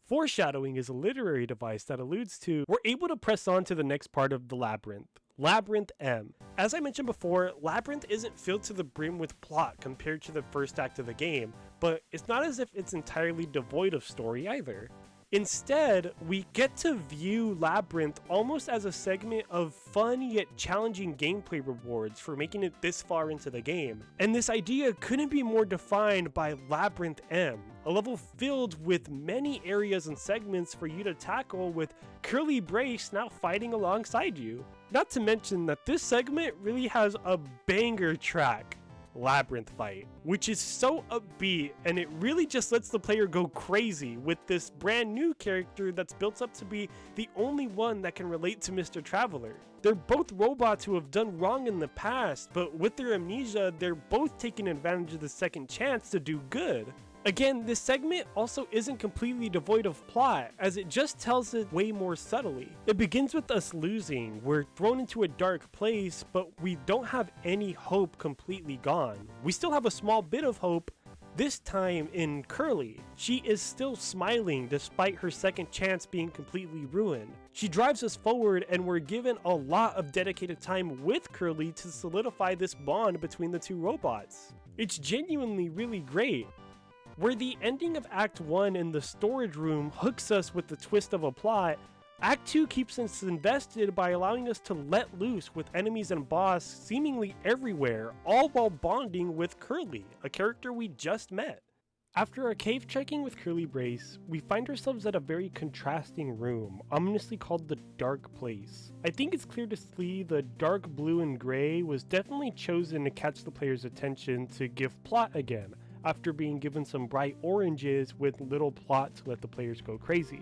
Foreshadowing is a literary device that alludes to we're able to press on to the next part of the Labyrinth, Labyrinth M. As I mentioned before, Labyrinth isn't filled to the brim with plot compared to the first act of the game, but it's not as if it's entirely devoid of story either. Instead, we get to view Labyrinth almost as a segment of fun yet challenging gameplay rewards for making it this far into the game. And this idea couldn't be more defined by Labyrinth M, a level filled with many areas and segments for you to tackle with Curly Brace now fighting alongside you. Not to mention that this segment really has a banger track, Labyrinth fight, which is so upbeat and it really just lets the player go crazy with this brand new character that's built up to be the only one that can relate to Mr. Traveler. They're both robots who have done wrong in the past, but with their amnesia, they're both taking advantage of the second chance to do good. Again, this segment also isn't completely devoid of plot, as it just tells it way more subtly. It begins with us losing, we're thrown into a dark place, but we don't have any hope completely gone. We still have a small bit of hope, this time in Curly. She is still smiling despite her second chance being completely ruined. She drives us forward and we're given a lot of dedicated time with Curly to solidify this bond between the two robots. It's genuinely really great. Where the ending of Act 1 in the storage room hooks us with the twist of a plot, Act 2 keeps us invested by allowing us to let loose with enemies and boss seemingly everywhere, all while bonding with Curly, a character we just met. After our cave trekking with Curly Brace, we find ourselves at a very contrasting room, ominously called the Dark Place. I think it's clear to see the dark blue and gray was definitely chosen to catch the player's attention to give plot again, after being given some bright oranges with little plot to let the players go crazy.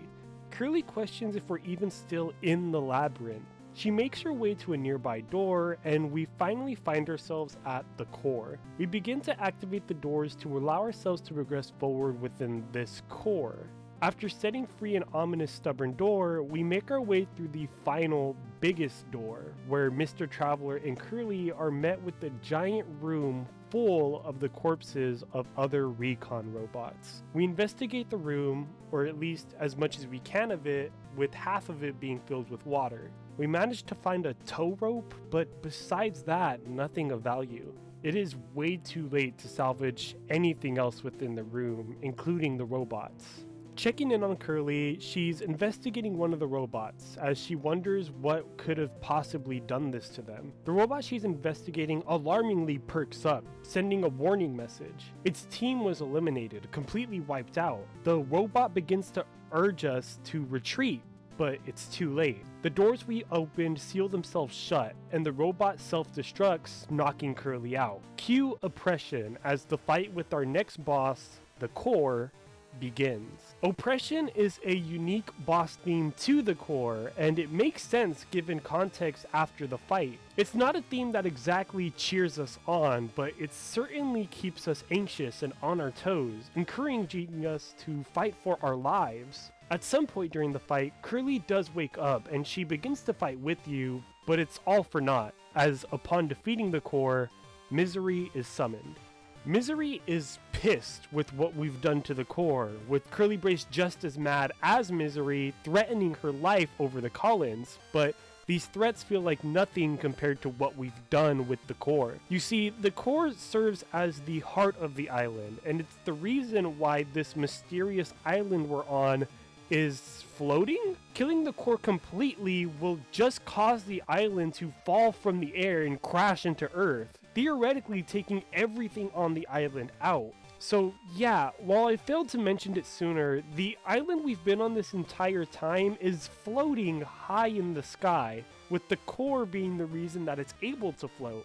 Curly questions if we're even still in the labyrinth. She makes her way to a nearby door, and we finally find ourselves at the core. We begin to activate the doors to allow ourselves to progress forward within this core. After setting free an ominous stubborn door, we make our way through the final, biggest door, where Mr. Traveler and Curly are met with a giant room full of the corpses of other recon robots. We investigate the room, or at least as much as we can of it, with half of it being filled with water. We managed to find a tow rope, but besides that, nothing of value. It is way too late to salvage anything else within the room, including the robots. Checking in on Curly, she's investigating one of the robots, as she wonders what could have possibly done this to them. The robot she's investigating alarmingly perks up, sending a warning message. Its team was eliminated, completely wiped out. The robot begins to urge us to retreat, but it's too late. The doors we opened seal themselves shut, and the robot self-destructs, knocking Curly out. Cue oppression as the fight with our next boss, the core, begins. Oppression is a unique boss theme to the core, and it makes sense given context after the fight. It's not a theme that exactly cheers us on, but it certainly keeps us anxious and on our toes, encouraging us to fight for our lives. At some point during the fight, Curly does wake up and she begins to fight with you, but it's all for naught, as upon defeating the core, Misery is summoned. Misery is pissed with what we've done to the core, with Curly Brace just as mad as Misery, threatening her life over the Collins, but these threats feel like nothing compared to what we've done with the core. You see, the core serves as the heart of the island, and it's the reason why this mysterious island we're on is floating? Killing the core completely will just cause the island to fall from the air and crash into Earth, theoretically taking everything on the island out. So yeah, while I failed to mention it sooner, the island we've been on this entire time is floating high in the sky, with the core being the reason that it's able to float.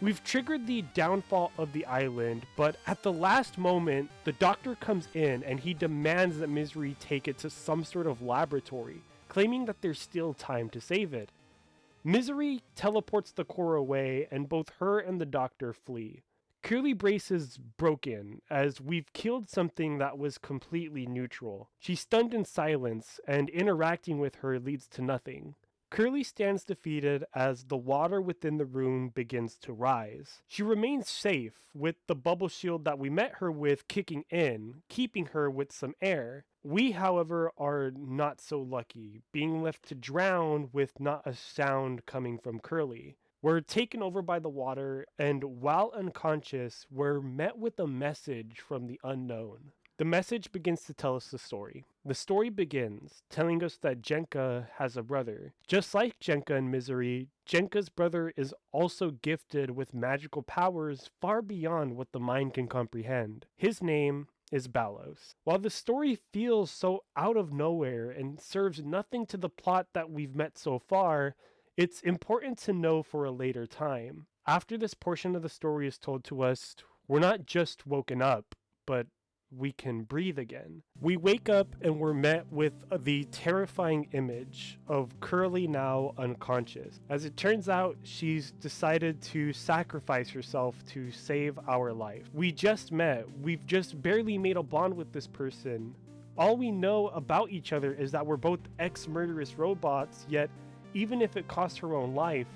We've triggered the downfall of the island, but at the last moment, the doctor comes in and he demands that Misery take it to some sort of laboratory, claiming that there's still time to save it. Misery teleports the core away, and both her and the doctor flee. Curly Brace is broken, as we've killed something that was completely neutral. She's stunned in silence, and interacting with her leads to nothing. Curly stands defeated as the water within the room begins to rise. She remains safe, with the bubble shield that we met her with kicking in, keeping her with some air. We, however, are not so lucky, being left to drown with not a sound coming from Curly. We're taken over by the water, and while unconscious, we're met with a message from the unknown. The message begins to tell us the story. The story begins telling us that Jenka has a brother. Just like Jenka and Misery, Jenka's brother is also gifted with magical powers far beyond what the mind can comprehend. His name is Balos. While the story feels so out of nowhere and serves nothing to the plot that we've met so far, it's important to know for a later time. After this portion of the story is told to us, we're not just woken up, but we can breathe again. We wake up and we're met with the terrifying image of Curly now unconscious. As it turns out, she's decided to sacrifice herself to save our life. We just met. We've just barely made a bond with this person. All we know about each other is that we're both ex-murderous robots, yet even if it costs her own life,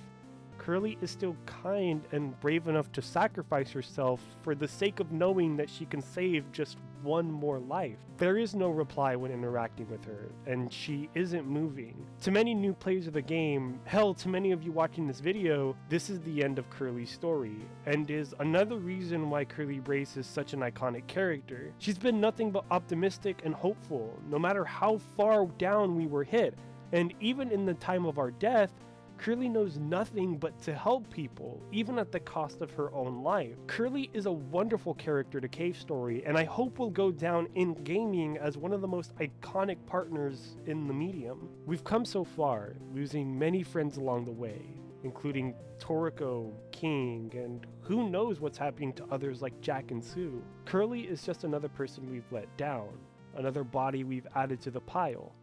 Curly is still kind and brave enough to sacrifice herself for the sake of knowing that she can save just one more life. There is no reply when interacting with her, and she isn't moving. To many new players of the game, hell, to many of you watching this video, this is the end of Curly's story, and is another reason why Curly Brace is such an iconic character. She's been nothing but optimistic and hopeful, no matter how far down we were hit, and even in the time of our death, Curly knows nothing but to help people, even at the cost of her own life. Curly is a wonderful character to Cave Story, and I hope will go down in gaming as one of the most iconic partners in the medium. We've come so far, losing many friends along the way, including Toroko, King, and who knows what's happening to others like Jack and Sue. Curly is just another person we've let down, another body we've added to the pile.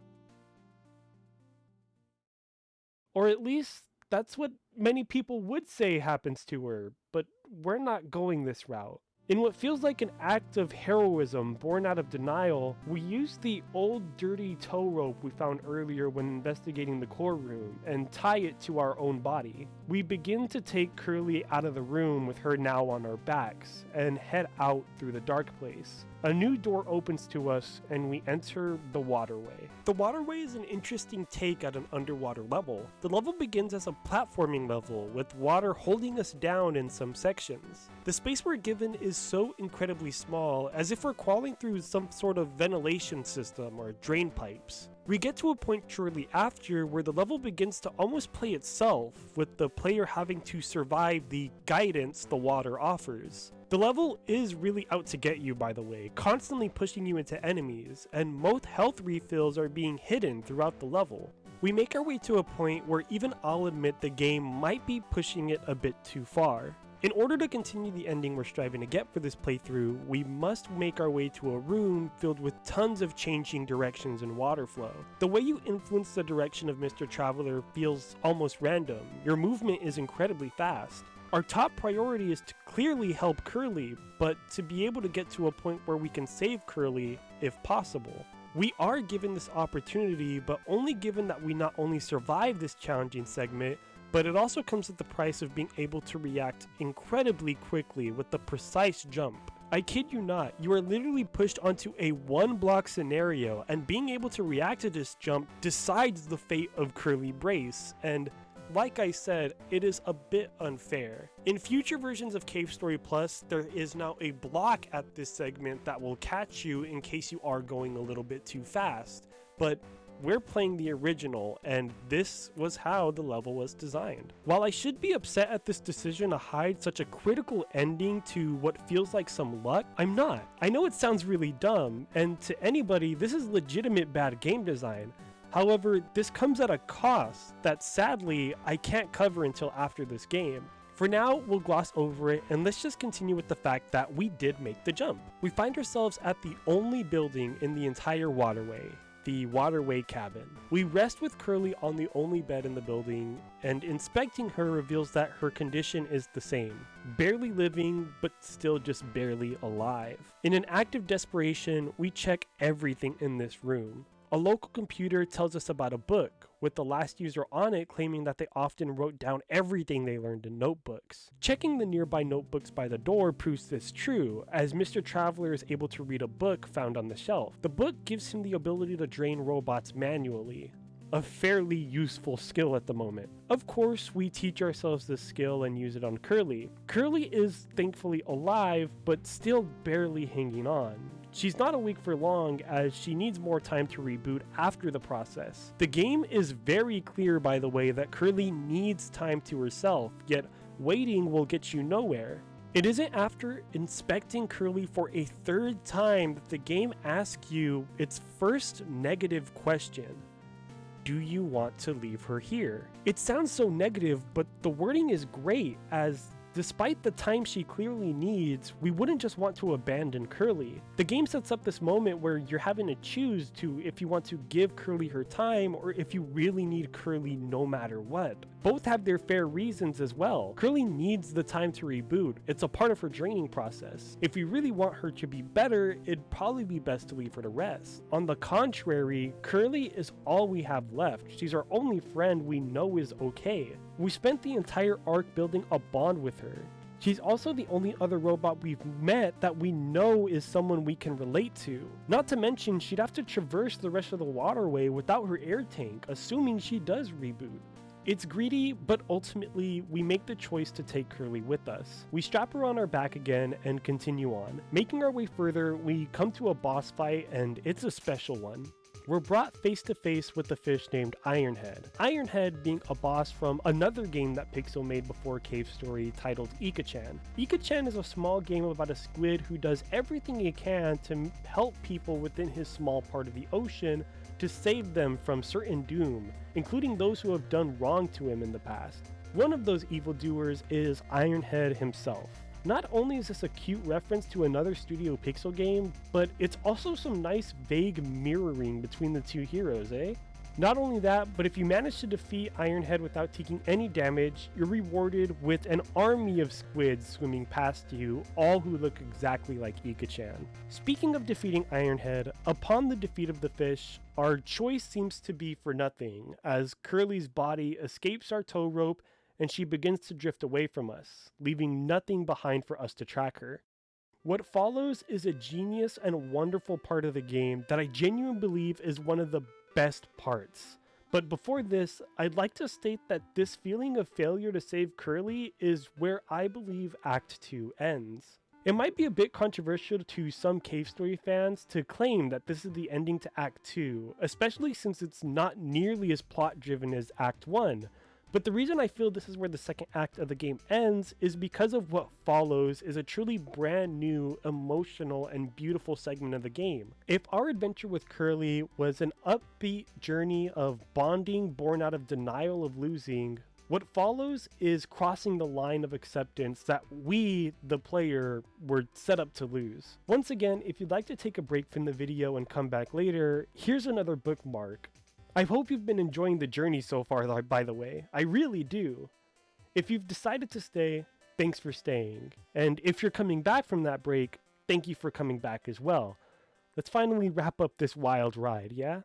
Or at least, that's what many people would say happens to her, but we're not going this route. In what feels like an act of heroism born out of denial, we use the old dirty tow rope we found earlier when investigating the core room and tie it to our own body. We begin to take Curly out of the room with her now on our backs and head out through the dark place. A new door opens to us and we enter the waterway. The waterway is an interesting take at an underwater level. The level begins as a platforming level with water holding us down in some sections. The space we're given is so incredibly small, as if we're crawling through some sort of ventilation system or drain pipes. We get to a point shortly after where the level begins to almost play itself, with the player having to survive the guidance the water offers. The level is really out to get you, by the way, constantly pushing you into enemies, and most health refills are being hidden throughout the level. We make our way to a point where even I'll admit the game might be pushing it a bit too far. In order to continue the ending we're striving to get for this playthrough, we must make our way to a room filled with tons of changing directions and water flow. The way you influence the direction of Mr. Traveler feels almost random. Your movement is incredibly fast. Our top priority is to clearly help Curly, but to be able to get to a point where we can save Curly if possible. We are given this opportunity, but only given that we not only survive this challenging segment, but it also comes at the price of being able to react incredibly quickly with the precise jump. I kid you not, you are literally pushed onto a one-block scenario, and being able to react to this jump decides the fate of Curly Brace, and like I said, it is a bit unfair. In future versions of Cave Story Plus, there is now a block at this segment that will catch you in case you are going a little bit too fast, but we're playing the original, and this was how the level was designed. While I should be upset at this decision to hide such a critical ending to what feels like some luck, I'm not. I know it sounds really dumb, and to anybody, this is legitimate bad game design. However, this comes at a cost that sadly I can't cover until after this game. For now, we'll gloss over it, and let's just continue with the fact that we did make the jump. We find ourselves at the only building in the entire waterway, the waterway cabin. We rest with Curly on the only bed in the building, and inspecting her reveals that her condition is the same. Barely living, but still just barely alive. In an act of desperation, we check everything in this room. A local computer tells us about a book, with the last user on it claiming that they often wrote down everything they learned in notebooks. Checking the nearby notebooks by the door proves this true, as Mr. Traveler is able to read a book found on the shelf. The book gives him the ability to drain robots manually, a fairly useful skill at the moment. Of course, we teach ourselves this skill and use it on Curly. Curly is thankfully alive, but still barely hanging on. She's not awake for long, as she needs more time to reboot after the process. The game is very clear, by the way, that Curly needs time to herself, yet waiting will get you nowhere. It isn't after inspecting Curly for a third time that the game asks you its first negative question. Do you want to leave her here? It sounds so negative, but the wording is great, as despite the time she clearly needs, we wouldn't just want to abandon Curly. The game sets up this moment where you're having to choose if you want to give Curly her time or if you really need Curly no matter what. Both have their fair reasons as well. Curly needs the time to reboot. It's a part of her draining process. If we really want her to be better, it'd probably be best to leave her to rest. On the contrary, Curly is all we have left. She's our only friend we know is okay. We spent the entire arc building a bond with her. She's also the only other robot we've met that we know is someone we can relate to. Not to mention, she'd have to traverse the rest of the waterway without her air tank, assuming she does reboot. It's greedy, but ultimately, we make the choice to take Curly with us. We strap her on our back again and continue on. Making our way further, we come to a boss fight, and it's a special one. We're brought face to face with a fish named Ironhead. Ironhead being a boss from another game that Pixel made before Cave Story titled Ika-chan. Ika-chan is a small game about a squid who does everything he can to help people within his small part of the ocean to save them from certain doom, including those who have done wrong to him in the past. One of those evildoers is Ironhead himself. Not only is this a cute reference to another Studio Pixel game, but it's also some nice vague mirroring between the two heroes, eh? Not only that, but if you manage to defeat Ironhead without taking any damage, you're rewarded with an army of squids swimming past you, all who look exactly like Ika-chan. Speaking of defeating Ironhead, upon the defeat of the fish, our choice seems to be for nothing, as Curly's body escapes our tow rope and she begins to drift away from us, leaving nothing behind for us to track her. What follows is a genius and wonderful part of the game that I genuinely believe is one of the best parts. But before this, I'd like to state that this feeling of failure to save Curly is where I believe Act 2 ends. It might be a bit controversial to some Cave Story fans to claim that this is the ending to Act 2, especially since it's not nearly as plot driven as Act 1. But the reason I feel this is where the second act of the game ends is because of what follows is a truly brand new, emotional, and beautiful segment of the game. If our adventure with Curly was an upbeat journey of bonding born out of denial of losing, what follows is crossing the line of acceptance that we, the player, were set up to lose. Once again, if you'd like to take a break from the video and come back later, here's another bookmark. I hope you've been enjoying the journey so far, by the way. I really do. If you've decided to stay, thanks for staying. And if you're coming back from that break, thank you for coming back as well. Let's finally wrap up this wild ride, yeah?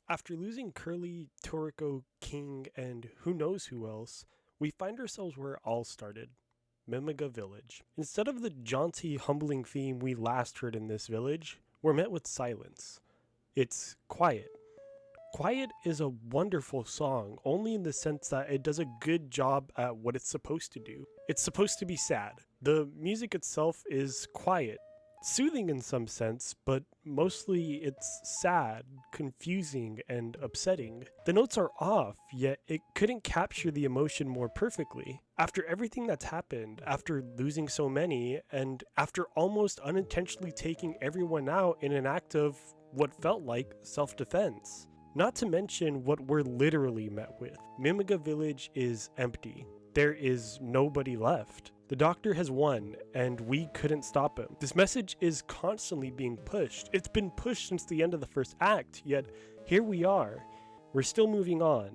After losing Curly, Toroko, King, and who knows who else, we find ourselves where it all started. Mimiga Village. Instead of the jaunty, humbling theme we last heard in this village, we're met with silence. It's quiet. Quiet is a wonderful song, only in the sense that it does a good job at what it's supposed to do. It's supposed to be sad. The music itself is quiet, soothing in some sense, but mostly it's sad, confusing, and upsetting. The notes are off, yet it couldn't capture the emotion more perfectly. After everything that's happened, after losing so many, and after almost unintentionally taking everyone out in an act of what felt like self-defense. Not to mention what we're literally met with. Mimiga Village is empty. There is nobody left. The doctor has won, and we couldn't stop him. This message is constantly being pushed. It's been pushed since the end of the first act, yet here we are. We're still moving on.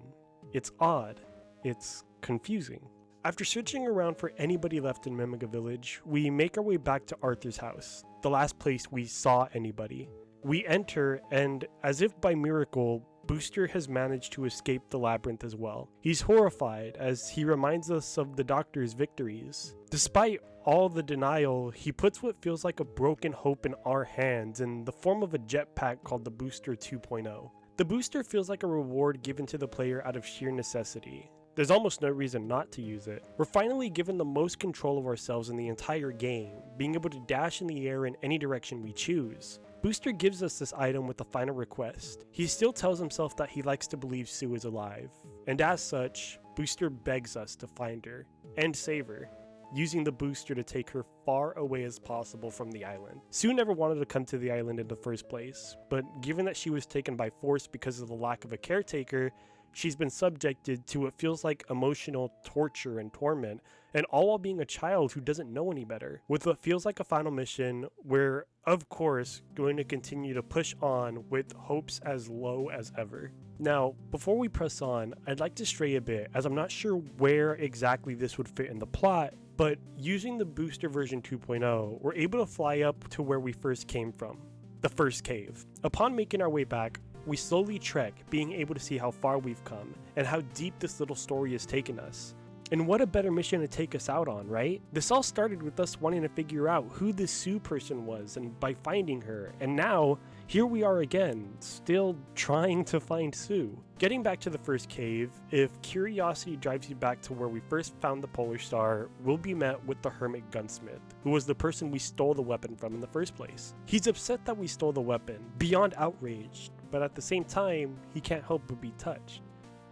It's odd. It's confusing. After searching around for anybody left in Mimiga Village, we make our way back to Arthur's house, the last place we saw anybody. We enter, and as if by miracle, Booster has managed to escape the labyrinth as well. He's horrified as he reminds us of the doctor's victories. Despite all the denial, he puts what feels like a broken hope in our hands in the form of a jetpack called the Booster 2.0. The Booster feels like a reward given to the player out of sheer necessity. There's almost no reason not to use it. We're finally given the most control of ourselves in the entire game, being able to dash in the air in any direction we choose. Booster gives us this item with a final request. He still tells himself that he likes to believe Sue is alive, and as such, Booster begs us to find her and save her, using the Booster to take her far away as possible from the island. Sue never wanted to come to the island in the first place, but given that she was taken by force because of the lack of a caretaker, she's been subjected to what feels like emotional torture and torment, and all while being a child who doesn't know any better. With what feels like a final mission, we're, of course, going to continue to push on with hopes as low as ever. Now, before we press on, I'd like to stray a bit, as I'm not sure where exactly this would fit in the plot, but using the Booster version 2.0, we're able to fly up to where we first came from, the first cave. Upon making our way back, we slowly trek, being able to see how far we've come, and how deep this little story has taken us. And what a better mission to take us out on, right? This all started with us wanting to figure out who this Sue person was, and by finding her, and now, here we are again, still trying to find Sue. Getting back to the first cave, if curiosity drives you back to where we first found the Polar Star, we'll be met with the Hermit Gunsmith, who was the person we stole the weapon from in the first place. He's upset that we stole the weapon, beyond outraged, but at the same time, he can't help but be touched.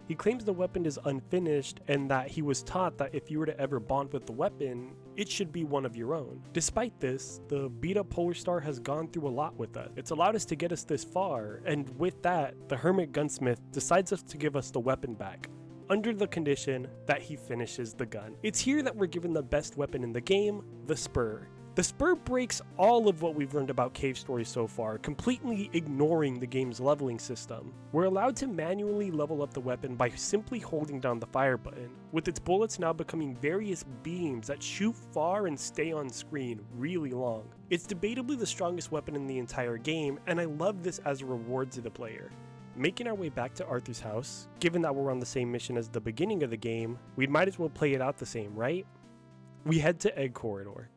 He claims the weapon is unfinished and that he was taught that if you were to ever bond with the weapon, it should be one of your own. Despite this, the beat up Polar Star has gone through a lot with us. It's allowed us to get us this far, and with that, the Hermit Gunsmith decides to give us the weapon back, under the condition that he finishes the gun. It's here that we're given the best weapon in the game, the Spur. The Spur breaks all of what we've learned about cave stories so far, completely ignoring the game's leveling system. We're allowed to manually level up the weapon by simply holding down the fire button, with its bullets now becoming various beams that shoot far and stay on screen really long. It's debatably the strongest weapon in the entire game, and I love this as a reward to the player. Making our way back to Arthur's house, given that we're on the same mission as the beginning of the game, we might as well play it out the same, right? We head to Egg Corridor.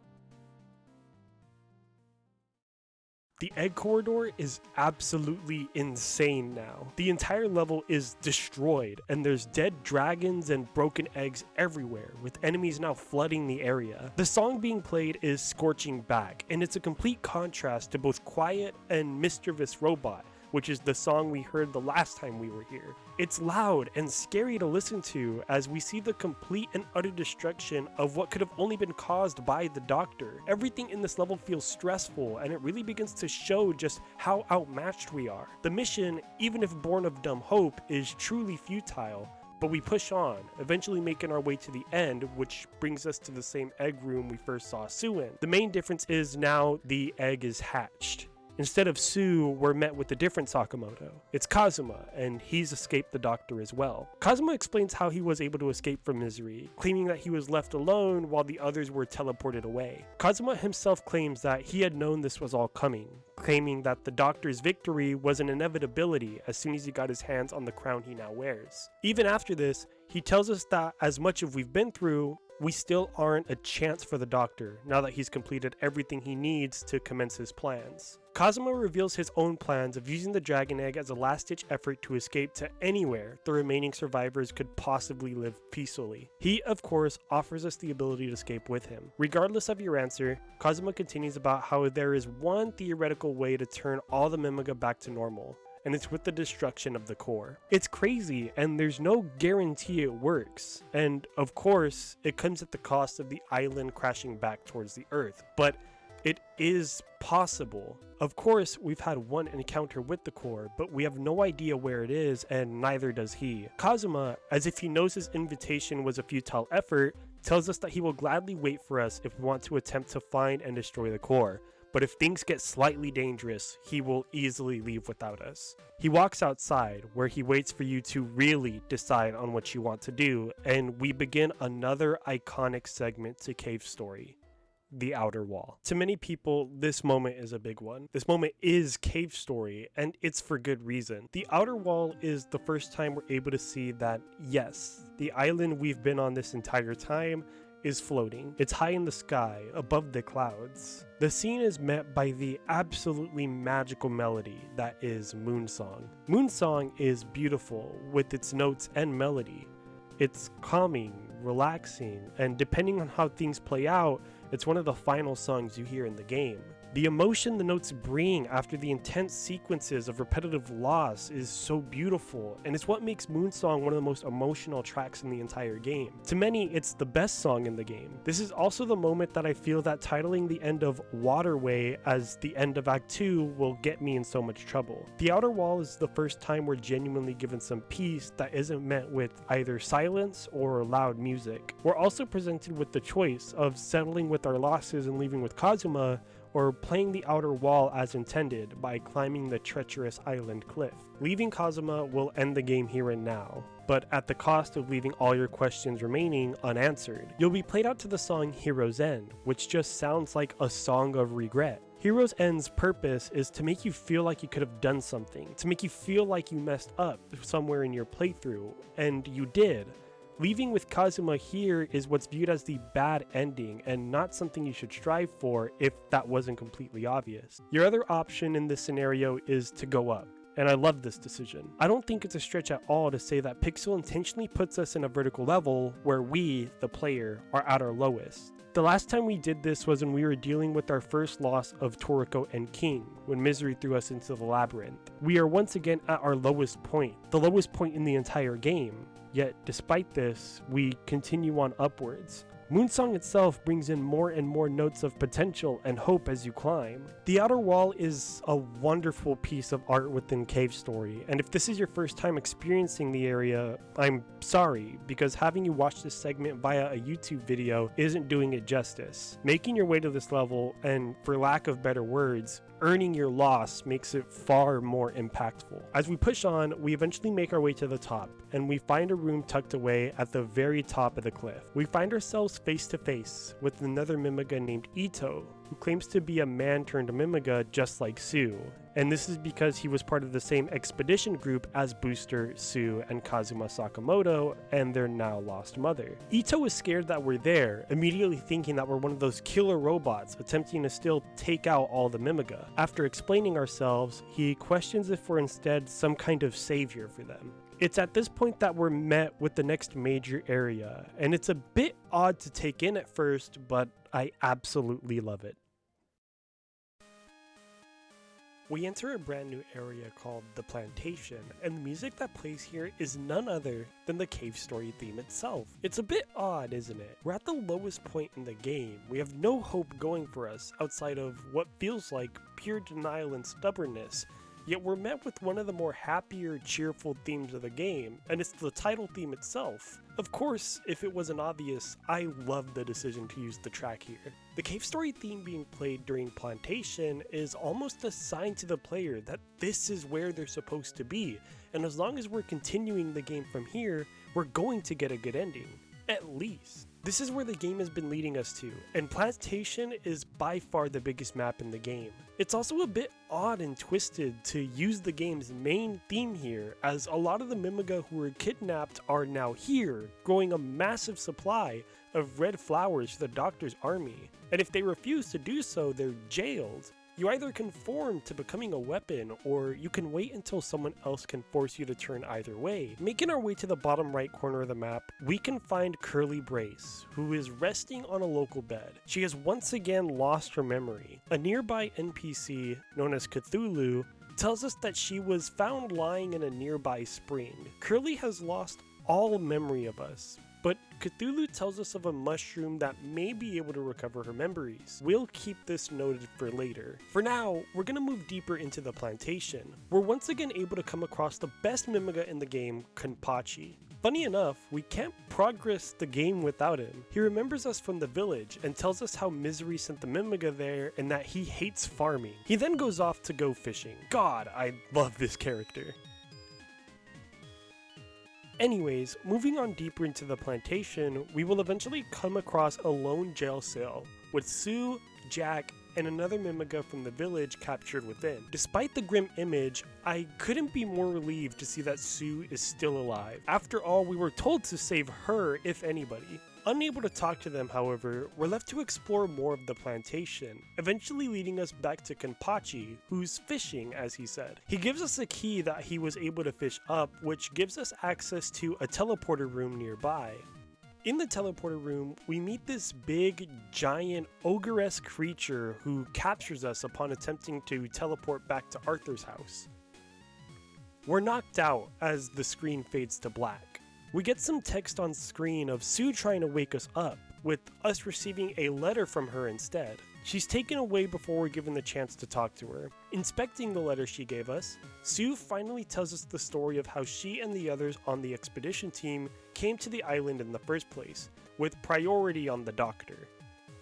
The Egg Corridor is absolutely insane now. The entire level is destroyed, and there's dead dragons and broken eggs everywhere, with enemies now flooding the area. The song being played is Scorching Back, and it's a complete contrast to both Quiet and Mischievous Robot, which is the song we heard the last time we were here. It's loud and scary to listen to as we see the complete and utter destruction of what could have only been caused by the Doctor. Everything in this level feels stressful, and it really begins to show just how outmatched we are. The mission, even if born of dumb hope, is truly futile. But we push on, eventually making our way to the end, which brings us to the same egg room we first saw Sue in. The main difference is now the egg is hatched. Instead of Sue, we're met with a different Sakamoto. It's Kazuma, and he's escaped the Doctor as well. Kazuma explains how he was able to escape from misery, claiming that he was left alone while the others were teleported away. Kazuma himself claims that he had known this was all coming, claiming that the Doctor's victory was an inevitability as soon as he got his hands on the crown he now wears. Even after this, he tells us that as much as we've been through, we still aren't a chance for the Doctor, now that he's completed everything he needs to commence his plans. Kazuma reveals his own plans of using the Dragon Egg as a last-ditch effort to escape to anywhere the remaining survivors could possibly live peacefully. He, of course, offers us the ability to escape with him. Regardless of your answer, Kazuma continues about how there is one theoretical way to turn all the Mimiga back to normal, and it's with the destruction of the core. It's crazy, and there's no guarantee it works. And of course, it comes at the cost of the island crashing back towards the Earth, but it is possible. Of course, we've had one encounter with the core, but we have no idea where it is, and neither does he. Kazuma, as if he knows his invitation was a futile effort, tells us that he will gladly wait for us if we want to attempt to find and destroy the core. But if things get slightly dangerous, he will easily leave without us. He walks outside, where he waits for you to really decide on what you want to do, and we begin another iconic segment to Cave Story: the Outer Wall. To many people, this moment is a big one. This moment is Cave Story, and it's for good reason. The Outer Wall is the first time we're able to see that, yes, the island we've been on this entire time is floating. It's high in the sky, above the clouds. The scene is met by the absolutely magical melody that is Moonsong. Moonsong is beautiful with its notes and melody. It's calming, relaxing, and depending on how things play out, it's one of the final songs you hear in the game. The emotion the notes bring after the intense sequences of repetitive loss is so beautiful, and it's what makes Moonsong one of the most emotional tracks in the entire game. To many, it's the best song in the game. This is also the moment that I feel that titling the end of Waterway as the end of Act 2 will get me in so much trouble. The Outer Wall is the first time we're genuinely given some peace that isn't met with either silence or loud music. We're also presented with the choice of settling with our losses and leaving with Kazuma, or playing the Outer Wall as intended by climbing the treacherous island cliff. Leaving Kazuma will end the game here and now, but at the cost of leaving all your questions remaining unanswered. You'll be played out to the song Hero's End, which just sounds like a song of regret. Hero's End's purpose is to make you feel like you could have done something, to make you feel like you messed up somewhere in your playthrough, and you did. Leaving with Kazuma here is what's viewed as the bad ending and not something you should strive for if that wasn't completely obvious. Your other option in this scenario is to go up, and I love this decision. I don't think it's a stretch at all to say that Pixel intentionally puts us in a vertical level where we, the player, are at our lowest. The last time we did this was when we were dealing with our first loss of Toroko and King, when Misery threw us into the Labyrinth. We are once again at our lowest point, the lowest point in the entire game. Yet, despite this, we continue on upwards. Moonsong itself brings in more and more notes of potential and hope as you climb. The Outer Wall is a wonderful piece of art within Cave Story, and if this is your first time experiencing the area, I'm sorry, because having you watch this segment via a YouTube video isn't doing it justice. Making your way to this level, and for lack of better words, earning your loss makes it far more impactful. As we push on, we eventually make our way to the top, and we find a room tucked away at the very top of the cliff. We find ourselves face to face with another Mimiga named Ito, who claims to be a man turned Mimiga just like Sue. And this is because he was part of the same expedition group as Booster, Sue, and Kazuma Sakamoto, and their now lost mother. Ito is scared that we're there, immediately thinking that we're one of those killer robots attempting to still take out all the Mimiga. After explaining ourselves, he questions if we're instead some kind of savior for them. It's at this point that we're met with the next major area, and it's a bit odd to take in at first, but I absolutely love it. We enter a brand new area called the Plantation, and the music that plays here is none other than the cave story theme itself. It's a bit odd, isn't it? We're at the lowest point in the game. We have no hope going for us outside of what feels like pure denial and stubbornness. Yet we're met with one of the more happier, cheerful themes of the game, and it's the title theme itself. Of course, if it wasn't obvious, I love the decision to use the track here. The cave story theme being played during Plantation is almost a sign to the player that this is where they're supposed to be, and as long as we're continuing the game from here, we're going to get a good ending. At least. This is where the game has been leading us to, and Plantation is by far the biggest map in the game. It's also a bit odd and twisted to use the game's main theme here, as a lot of the Mimiga who were kidnapped are now here, growing a massive supply of red flowers for the Doctor's army, and if they refuse to do so, they're jailed. You either conform to becoming a weapon, or you can wait until someone else can force you to turn either way. Making our way to the bottom right corner of the map, we can find Curly Brace, who is resting on a local bed. She has once again lost her memory. A nearby NPC, known as Cthulhu, tells us that she was found lying in a nearby spring. Curly has lost all memory of us, but Cthulhu tells us of a mushroom that may be able to recover her memories. We'll keep this noted for later. For now, we're gonna move deeper into the Plantation. We're once again able to come across the best Mimiga in the game, Kenpachi. Funny enough, we can't progress the game without him. He remembers us from the village and tells us how Misery sent the Mimiga there and that he hates farming. He then goes off to go fishing. God, I love this character. Anyways, moving on deeper into the Plantation, we will eventually come across a lone jail cell, with Sue, Jack, and another Mimiga from the village captured within. Despite the grim image, I couldn't be more relieved to see that Sue is still alive. After all, we were told to save her, if anybody. Unable to talk to them, however, we're left to explore more of the Plantation, eventually leading us back to Kenpachi, who's fishing, as he said. He gives us a key that he was able to fish up, which gives us access to a teleporter room nearby. In the teleporter room, we meet this big, giant, ogre-esque creature who captures us upon attempting to teleport back to Arthur's house. We're knocked out as the screen fades to black. We get some text on screen of Sue trying to wake us up, with us receiving a letter from her instead. She's taken away before we're given the chance to talk to her. Inspecting the letter she gave us, Sue finally tells us the story of how she and the others on the expedition team came to the island in the first place, with priority on the Doctor.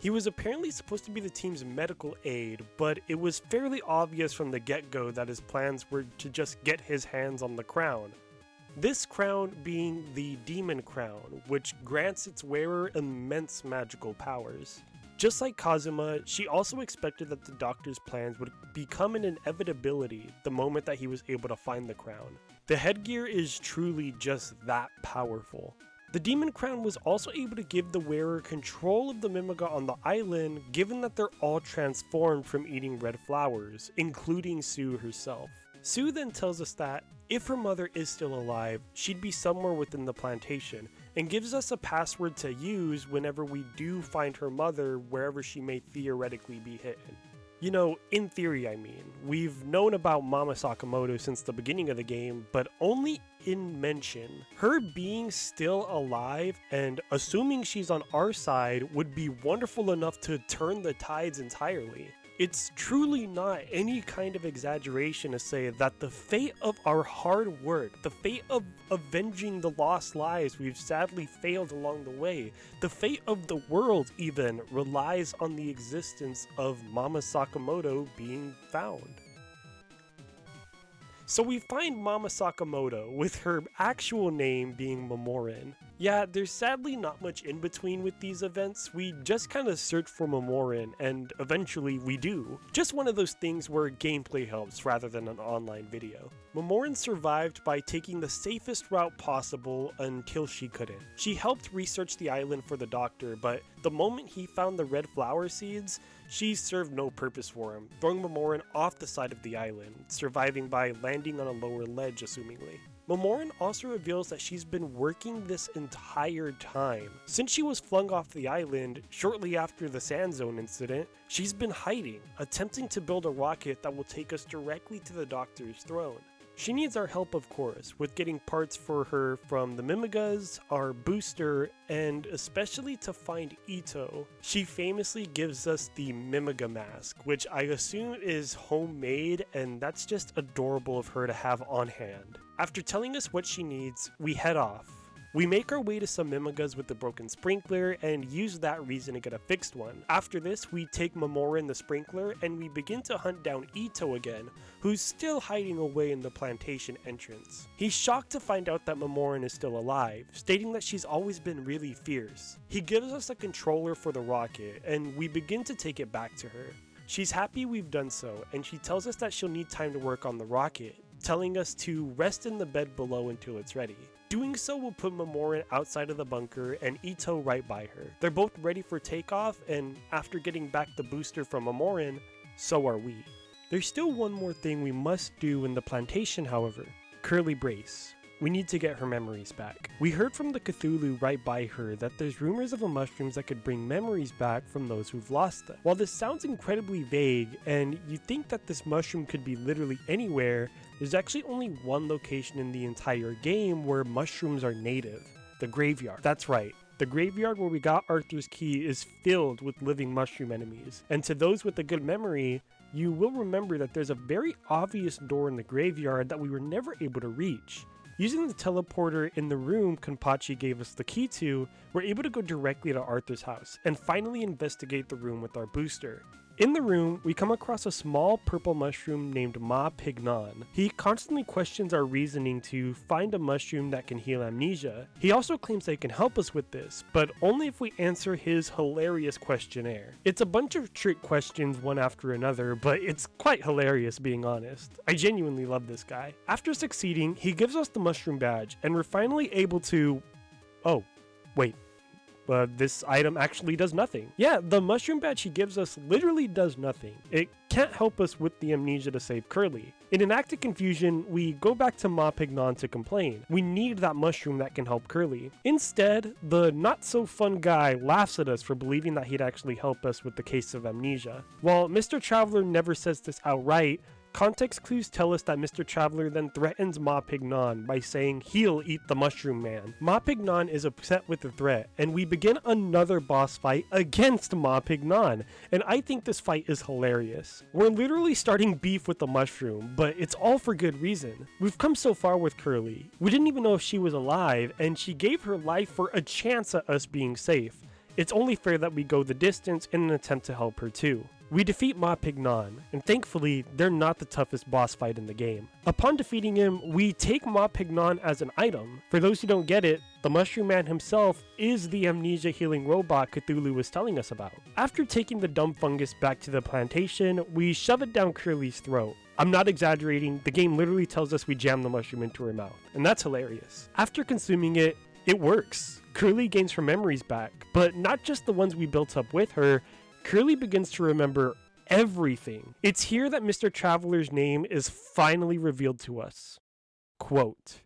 He was apparently supposed to be the team's medical aid, but it was fairly obvious from the get-go that his plans were to just get his hands on the crown. This crown being the Demon Crown, which grants its wearer immense magical powers. Just like Kazuma, she also expected that the Doctor's plans would become an inevitability the moment that he was able to find the crown. The headgear is truly just that powerful. The Demon Crown was also able to give the wearer control of the Mimiga on the island, given that they're all transformed from eating red flowers, including Sue herself. Sue then tells us that, if her mother is still alive, she'd be somewhere within the Plantation, and gives us a password to use whenever we do find her mother wherever she may theoretically be hidden. You know, in theory I mean. We've known about Mama Sakamoto since the beginning of the game, but only in mention. Her being still alive, and assuming she's on our side, would be wonderful enough to turn the tides entirely. It's truly not any kind of exaggeration to say that the fate of our hard work, the fate of avenging the lost lives we've sadly failed along the way, the fate of the world even, relies on the existence of Mama Sakamoto being found. So we find Mama Sakamoto, with her actual name being Momorin. Yeah, there's sadly not much in between with these events. We just kind of search for Momorin, and eventually we do. Just one of those things where gameplay helps rather than an online video. Momorin survived by taking the safest route possible until she couldn't. She helped research the island for the Doctor, but the moment he found the red flower seeds, she served no purpose for him, throwing Momorin off the side of the island, surviving by landing on a lower ledge assumingly. Momorin also reveals that she's been working this entire time. Since she was flung off the island shortly after the Sand Zone incident, she's been hiding, attempting to build a rocket that will take us directly to the Doctor's throne. She needs our help, of course, with getting parts for her from the Mimigas, our booster, and especially to find Ito. She famously gives us the Mimiga mask, which I assume is homemade, and that's just adorable of her to have on hand. After telling us what she needs, we head off. We make our way to some Mimigas with the broken sprinkler and use that reason to get a fixed one. After this, we take Momorin the sprinkler and we begin to hunt down Ito again, who's still hiding away in the plantation entrance. He's shocked to find out that Momorin is still alive, stating that she's always been really fierce. He gives us a controller for the rocket and we begin to take it back to her. She's happy we've done so, and she tells us that she'll need time to work on the rocket, telling us to rest in the bed below until it's ready. Doing so will put Momorin outside of the bunker and Ito right by her. They're both ready for takeoff, and after getting back the booster from Momorin, so are we. There's still one more thing we must do in the plantation, however. Curly Brace. We need to get her memories back. We heard from the Cthulhu right by her that there's rumors of a mushrooms that could bring memories back from those who've lost them. While this sounds incredibly vague, and you think that this mushroom could be literally anywhere, there's actually only one location in the entire game where mushrooms are native. The graveyard. That's right. The graveyard where we got Arthur's key is filled with living mushroom enemies. And to those with a good memory, you will remember that there's a very obvious door in the graveyard that we were never able to reach. Using the teleporter in the room Kenpachi gave us the key to, we're able to go directly to Arthur's house and finally investigate the room with our booster. In the room, we come across a small purple mushroom named Ma Pignon. He constantly questions our reasoning to find a mushroom that can heal amnesia. He also claims that he can help us with this, but only if we answer his hilarious questionnaire. It's a bunch of trick questions one after another, but it's quite hilarious being honest. I genuinely love this guy. After succeeding, he gives us the mushroom badge, and we're finally able to... Oh, wait. This item actually does nothing. Yeah, the mushroom badge he gives us literally does nothing. It can't help us with the amnesia to save Curly. In an act of confusion, we go back to Ma Pignon to complain. We need that mushroom that can help Curly. Instead, the not-so-fun guy laughs at us for believing that he'd actually help us with the case of amnesia. While Mr. Traveler never says this outright, context clues tell us that Mr. Traveler then threatens Ma Pignon by saying he'll eat the mushroom man. Ma Pignon is upset with the threat, and we begin another boss fight against Ma Pignon, and I think this fight is hilarious. We're literally starting beef with the mushroom, but it's all for good reason. We've come so far with Curly. We didn't even know if she was alive, and she gave her life for a chance at us being safe. It's only fair that we go the distance in an attempt to help her too. We defeat Ma Pignon, and thankfully, they're not the toughest boss fight in the game. Upon defeating him, we take Ma Pignon as an item. For those who don't get it, the Mushroom Man himself is the amnesia healing robot Cthulhu was telling us about. After taking the dumb fungus back to the plantation, we shove it down Curly's throat. I'm not exaggerating, the game literally tells us we jam the mushroom into her mouth, and that's hilarious. After consuming it, it works. Curly gains her memories back, but not just the ones we built up with her. Curly begins to remember everything. It's here that Mr. Traveler's name is finally revealed to us. Quote,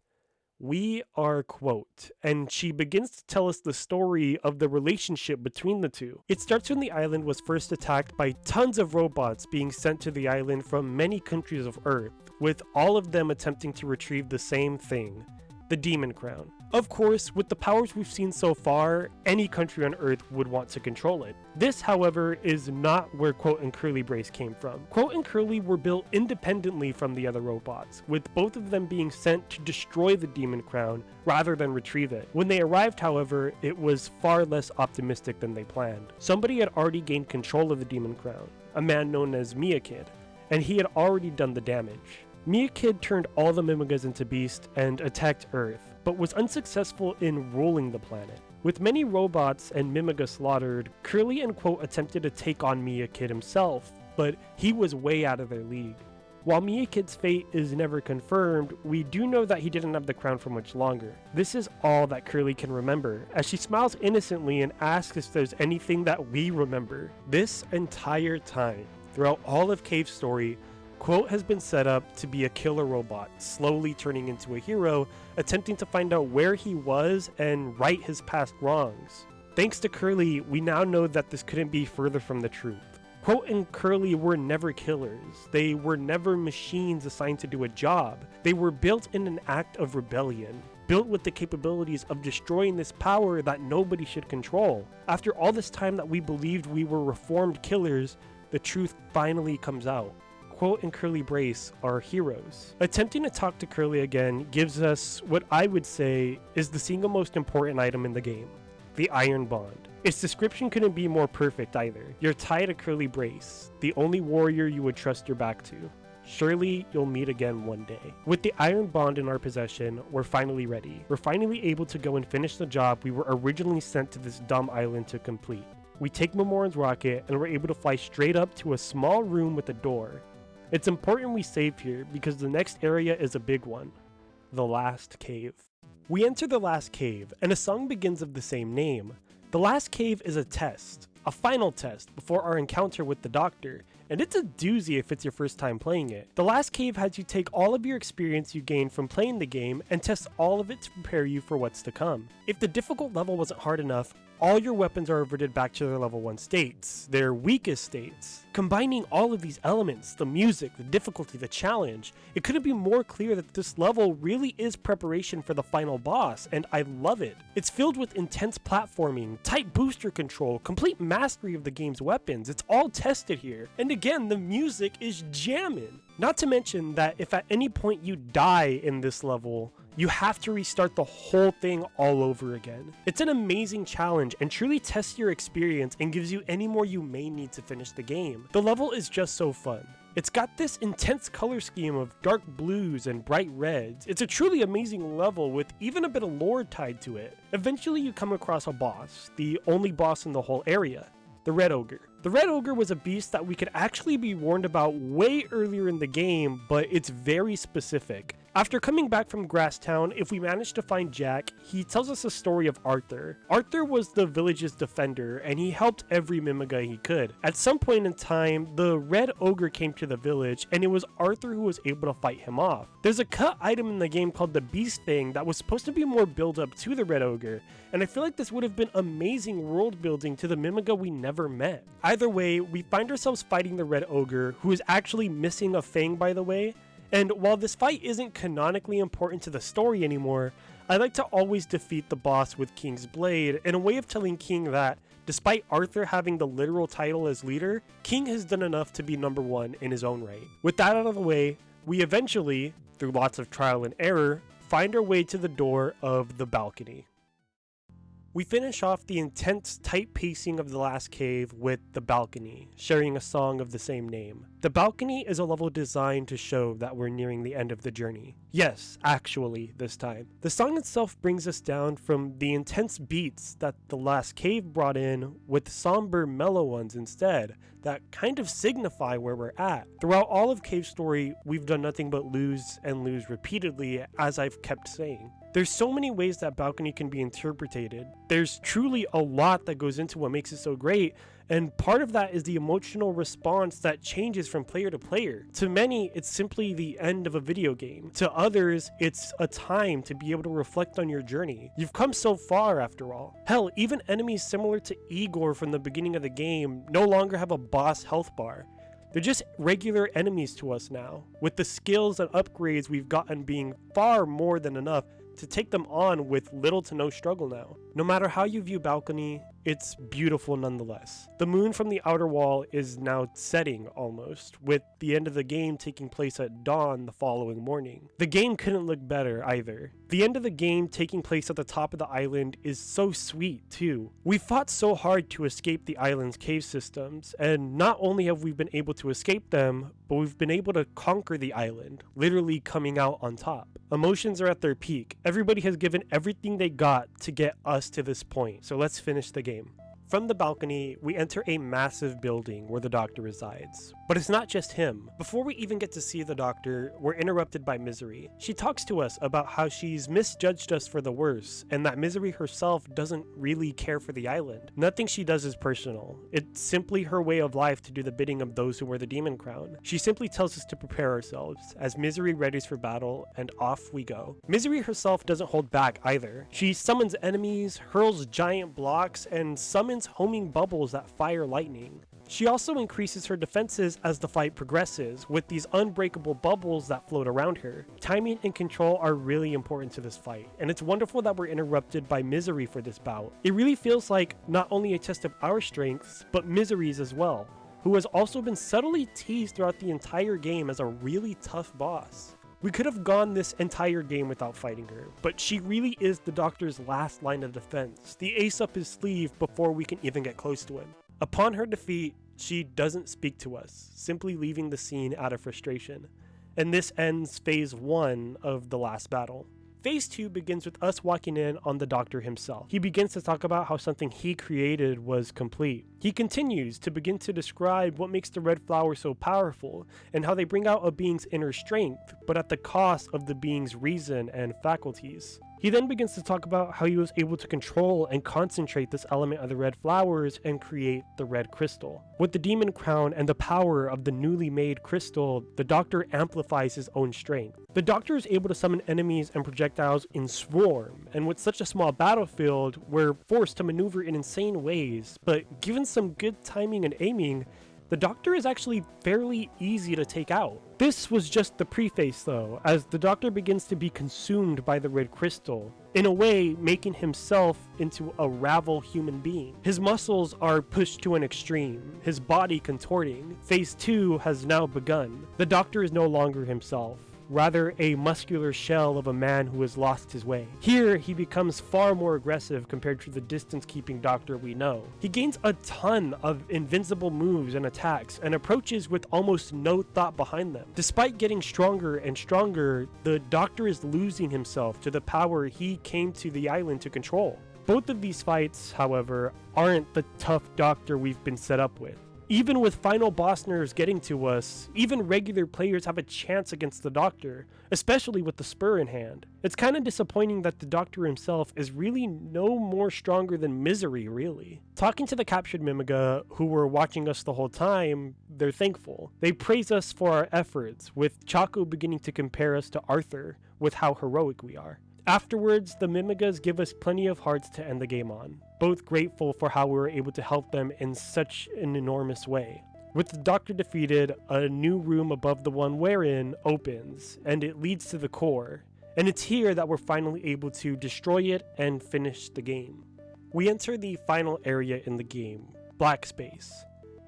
"We are," quote, and she begins to tell us the story of the relationship between the two. It starts when the island was first attacked by tons of robots being sent to the island from many countries of Earth, with all of them attempting to retrieve the same thing, the Demon Crown. Of course, with the powers we've seen so far, any country on Earth would want to control it. This, however, is not where Quote and Curly Brace came from. Quote and Curly were built independently from the other robots, with both of them being sent to destroy the Demon Crown rather than retrieve it. When they arrived, however, it was far less optimistic than they planned. Somebody had already gained control of the Demon Crown, a man known as Miyakid, and he had already done the damage. Miyakid turned all the Mimigas into beasts and attacked Earth, but was unsuccessful in ruling the planet. With many robots and Mimiga slaughtered, Curly and Quote attempted to take on Miyakid himself, but he was way out of their league. While Miyakid's fate is never confirmed, we do know that he didn't have the crown for much longer. This is all that Curly can remember, as she smiles innocently and asks if there's anything that we remember. This entire time, throughout all of Cave's story, Quote has been set up to be a killer robot, slowly turning into a hero, attempting to find out where he was and right his past wrongs. Thanks to Curly, we now know that this couldn't be further from the truth. Quote and Curly were never killers. They were never machines assigned to do a job. They were built in an act of rebellion, built with the capabilities of destroying this power that nobody should control. After all this time that we believed we were reformed killers, the truth finally comes out. Quote and Curly Brace are heroes. Attempting to talk to Curly again gives us what I would say is the single most important item in the game, the Iron Bond. Its description couldn't be more perfect either. You're tied to Curly Brace, the only warrior you would trust your back to. Surely you'll meet again one day. With the Iron Bond in our possession, we're finally ready. We're finally able to go and finish the job we were originally sent to this dumb island to complete. We take Momoran's rocket and we're able to fly straight up to a small room with a door. It's important we save here because the next area is a big one, the last cave. We enter the last cave and a song begins of the same name. The last cave is a test, a final test before our encounter with the doctor, and it's a doozy if it's your first time playing it. The last cave has you take all of your experience you gained from playing the game and test all of it to prepare you for what's to come. If the difficult level wasn't hard enough, all your weapons are reverted back to their level 1 states, their weakest states. Combining all of these elements, the music, the difficulty, the challenge, it couldn't be more clear that this level really is preparation for the final boss, and I love it. It's filled with intense platforming, tight booster control, complete mastery of the game's weapons. It's all tested here. And again, the music is jamming. Not to mention that if at any point you die in this level, you have to restart the whole thing all over again. It's an amazing challenge and truly tests your experience and gives you any more you may need to finish the game. The level is just so fun. It's got this intense color scheme of dark blues and bright reds. It's a truly amazing level with even a bit of lore tied to it. Eventually you come across a boss, the only boss in the whole area, the Red Ogre. The Red Ogre was a beast that we could actually be warned about way earlier in the game, but it's very specific. After coming back from Grasstown, if we manage to find Jack, he tells us a story of Arthur. Arthur was the village's defender, and he helped every Mimiga he could. At some point in time, the Red Ogre came to the village, and it was Arthur who was able to fight him off. There's a cut item in the game called the Beast Thing that was supposed to be more build up to the Red Ogre, and I feel like this would have been amazing world building to the Mimiga we never met. Either way, we find ourselves fighting the Red Ogre, who is actually missing a fang by the way. And while this fight isn't canonically important to the story anymore, I like to always defeat the boss with King's Blade in a way of telling King that, despite Arthur having the literal title as leader, King has done enough to be number 1 in his own right. With that out of the way, we eventually, through lots of trial and error, find our way to the door of the balcony. We finish off the intense, tight pacing of the last cave with the balcony, sharing a song of the same name. The balcony is a level designed to show that we're nearing the end of the journey. Yes, actually, this time. The song itself brings us down from the intense beats that the last cave brought in with somber, mellow ones instead, that kind of signify where we're at. Throughout all of Cave Story, we've done nothing but lose and lose repeatedly, as I've kept saying. There's so many ways that balcony can be interpreted. There's truly a lot that goes into what makes it so great, and part of that is the emotional response that changes from player to player. To many, it's simply the end of a video game. To others, it's a time to be able to reflect on your journey. You've come so far after all. Hell, even enemies similar to Igor from the beginning of the game no longer have a boss health bar. They're just regular enemies to us now, with the skills and upgrades we've gotten being far more than enough to take them on with little to no struggle now. No matter how you view balcony, it's beautiful nonetheless. The moon from the outer wall is now setting almost, with the end of the game taking place at dawn the following morning. The game couldn't look better either. The end of the game taking place at the top of the island is so sweet too. We fought so hard to escape the island's cave systems, and not only have we been able to escape them, but we've been able to conquer the island, literally coming out on top. Emotions are at their peak. Everybody has given everything they got to get us to this point, so let's finish the game. From the balcony, we enter a massive building where the Doctor resides. But it's not just him. Before we even get to see the Doctor, we're interrupted by Misery. She talks to us about how she's misjudged us for the worse, and that Misery herself doesn't really care for the island. Nothing she does is personal. It's simply her way of life to do the bidding of those who wear the demon crown. She simply tells us to prepare ourselves, as Misery readies for battle, and off we go. Misery herself doesn't hold back either. She summons enemies, hurls giant blocks, and summons homing bubbles that fire lightning. She also increases her defenses as the fight progresses, with these unbreakable bubbles that float around her. Timing and control are really important to this fight, and it's wonderful that we're interrupted by Misery for this bout. It really feels like not only a test of our strengths, but Misery's as well, who has also been subtly teased throughout the entire game as a really tough boss. We could have gone this entire game without fighting her, but she really is the Doctor's last line of defense, the ace up his sleeve before we can even get close to him. Upon her defeat, she doesn't speak to us, simply leaving the scene out of frustration. And this ends phase 1 of the last battle. Phase 2 begins with us walking in on the Doctor himself. He begins to talk about how something he created was complete. He continues to begin to describe what makes the red flower so powerful, and how they bring out a being's inner strength, but at the cost of the being's reason and faculties. He then begins to talk about how he was able to control and concentrate this element of the red flowers and create the red crystal. With the demon crown and the power of the newly made crystal, the Doctor amplifies his own strength. The Doctor is able to summon enemies and projectiles in swarm, and with such a small battlefield, we're forced to maneuver in insane ways, but given some good timing and aiming, the Doctor is actually fairly easy to take out. This was just the preface though, as the Doctor begins to be consumed by the red crystal, in a way making himself into a ravel human being. His muscles are pushed to an extreme, his body contorting. Phase 2 has now begun. The Doctor is no longer himself, rather a muscular shell of a man who has lost his way. Here, he becomes far more aggressive compared to the distance-keeping Doctor we know. He gains a ton of invincible moves and attacks, and approaches with almost no thought behind them. Despite getting stronger and stronger, the Doctor is losing himself to the power he came to the island to control. Both of these fights, however, aren't the tough Doctor we've been set up with. Even with final boss nerves getting to us, even regular players have a chance against the Doctor, especially with the Spur in hand. It's kinda disappointing that the Doctor himself is really no more stronger than Misery, really. Talking to the captured Mimiga, who were watching us the whole time, they're thankful. They praise us for our efforts, with Chaco beginning to compare us to Arthur, with how heroic we are. Afterwards, the Mimigas give us plenty of hearts to end the game on, both grateful for how we were able to help them in such an enormous way. With the Doctor defeated, a new room above the one we're in opens, and it leads to the core, and it's here that we're finally able to destroy it and finish the game. We enter the final area in the game, Black Space.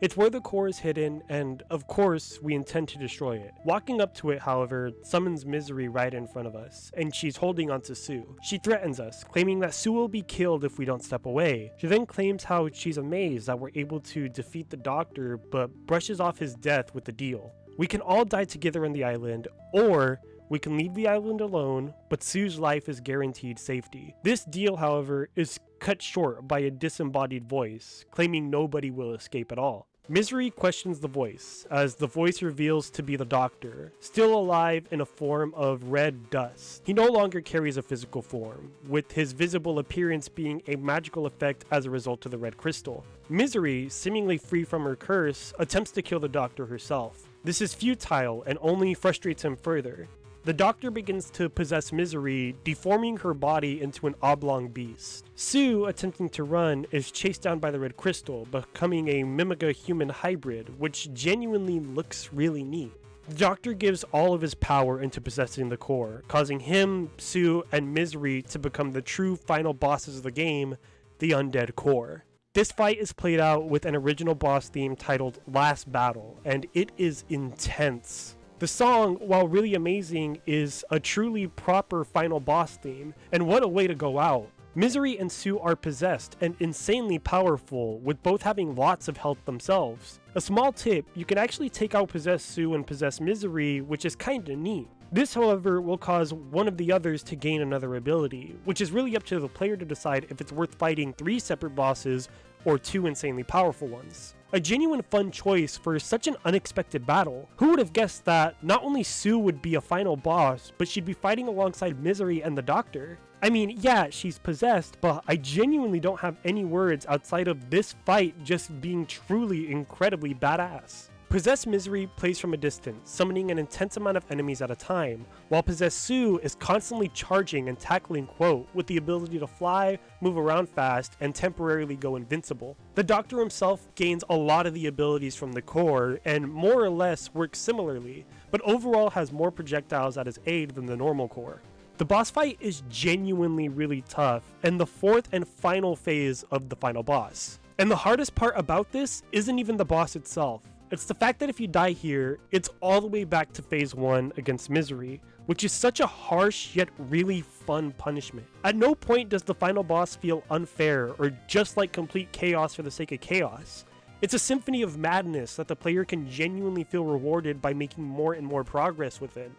It's where the core is hidden, and of course, we intend to destroy it. Walking up to it, however, summons Misery right in front of us, and she's holding onto Sue. She threatens us, claiming that Sue will be killed if we don't step away. She then claims how she's amazed that we're able to defeat the Doctor, but brushes off his death with the deal. We can all die together on the island, or we can leave the island alone, but Sue's life is guaranteed safety. This deal, however, is cut short by a disembodied voice, claiming nobody will escape at all. Misery questions the voice, as the voice reveals to be the Doctor, still alive in a form of red dust. He no longer carries a physical form, with his visible appearance being a magical effect as a result of the red crystal. Misery, seemingly free from her curse, attempts to kill the Doctor herself. This is futile and only frustrates him further. The Doctor begins to possess Misery, deforming her body into an oblong beast. Sue, attempting to run, is chased down by the red crystal, becoming a Mimiga-human hybrid, which genuinely looks really neat. The Doctor gives all of his power into possessing the core, causing him, Sue, and Misery to become the true final bosses of the game, the Undead Core. This fight is played out with an original boss theme titled Last Battle, and it is intense. The song, while really amazing, is a truly proper final boss theme, and what a way to go out. Misery and Sue are possessed and insanely powerful, with both having lots of health themselves. A small tip, you can actually take out possessed Sue and possess Misery, which is kinda neat. This, however, will cause one of the others to gain another ability, which is really up to the player to decide if it's worth fighting 3 separate bosses or 2 insanely powerful ones. A genuine fun choice for such an unexpected battle. Who would have guessed that not only Sue would be a final boss, but she'd be fighting alongside Misery and the Doctor? I mean, yeah, she's possessed, but I genuinely don't have any words outside of this fight just being truly incredibly badass. Possessed Misery plays from a distance, summoning an intense amount of enemies at a time, while Possessed Sue is constantly charging and tackling Quote with the ability to fly, move around fast, and temporarily go invincible. The Doctor himself gains a lot of the abilities from the core and more or less works similarly, but overall has more projectiles at his aid than the normal core. The boss fight is genuinely really tough, and the fourth and final phase of the final boss. And the hardest part about this isn't even the boss itself. It's the fact that if you die here, it's all the way back to phase 1 against Misery, which is such a harsh yet really fun punishment. At no point does the final boss feel unfair or just like complete chaos for the sake of chaos. It's a symphony of madness that the player can genuinely feel rewarded by making more and more progress within.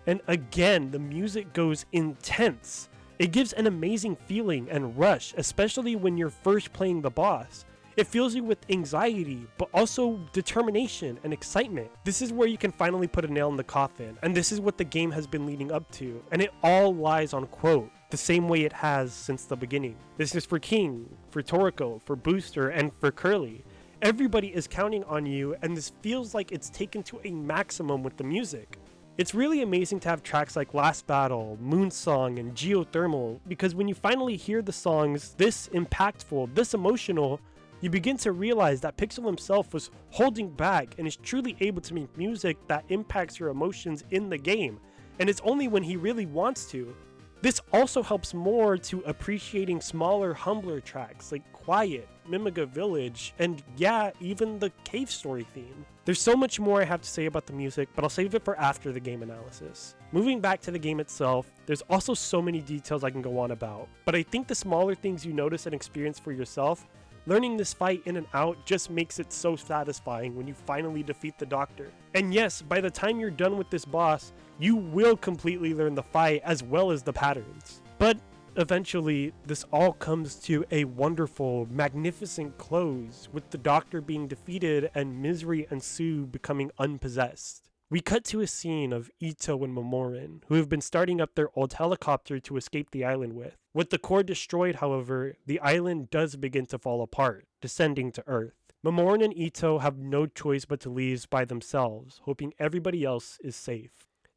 And again, the music goes intense. It gives an amazing feeling and rush, especially when you're first playing the boss. It fills you with anxiety, but also determination and excitement. This is where you can finally put a nail in the coffin, and this is what the game has been leading up to, and it all lies on Quote, the same way it has since the beginning. This is for King, for Toroko, for Booster, and for Curly. Everybody is counting on you, and this feels like it's taken to a maximum with the music. It's really amazing to have tracks like Last Battle, Moonsong, and Geothermal, because when you finally hear the songs this impactful, this emotional, you begin to realize that Pixel himself was holding back and is truly able to make music that impacts your emotions in the game, and it's only when he really wants to. This also helps more to appreciating smaller, humbler tracks like Quiet, Mimiga Village, and yeah, even the cave story theme. There's so much more I have to say about the music, but I'll save it for after the game analysis. Moving back to the game itself, there's also so many details I can go on about, but I think the smaller things you notice and experience for yourself, learning this fight in and out just makes it so satisfying when you finally defeat the Doctor. And yes, by the time you're done with this boss, you will completely learn the fight as well as the patterns. But eventually, this all comes to a wonderful, magnificent close, with the Doctor being defeated and Misery and Sue becoming unpossessed. We cut to a scene of Ito and Momorin, who have been starting up their old helicopter to escape the island with. With the core destroyed, however, the island does begin to fall apart, descending to Earth. Momorin and Ito have no choice but to leave by themselves, hoping everybody else is safe.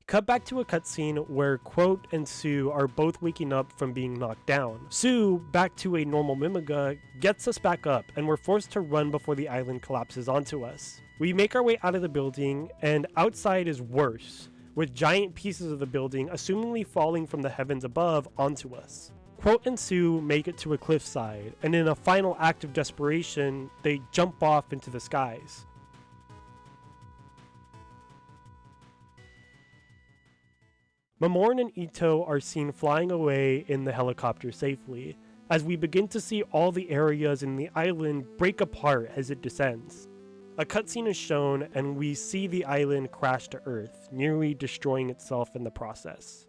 Cut back to a cutscene where Quote and Sue are both waking up from being knocked down. Sue, back to a normal Mimiga, gets us back up, and we're forced to run before the island collapses onto us. We make our way out of the building, and outside is worse, with giant pieces of the building assumingly falling from the heavens above onto us. Quote and Sue make it to a cliffside, and in a final act of desperation, they jump off into the skies. Momorin and Ito are seen flying away in the helicopter safely, as we begin to see all the areas in the island break apart as it descends. A cutscene is shown, and we see the island crash to Earth, nearly destroying itself in the process.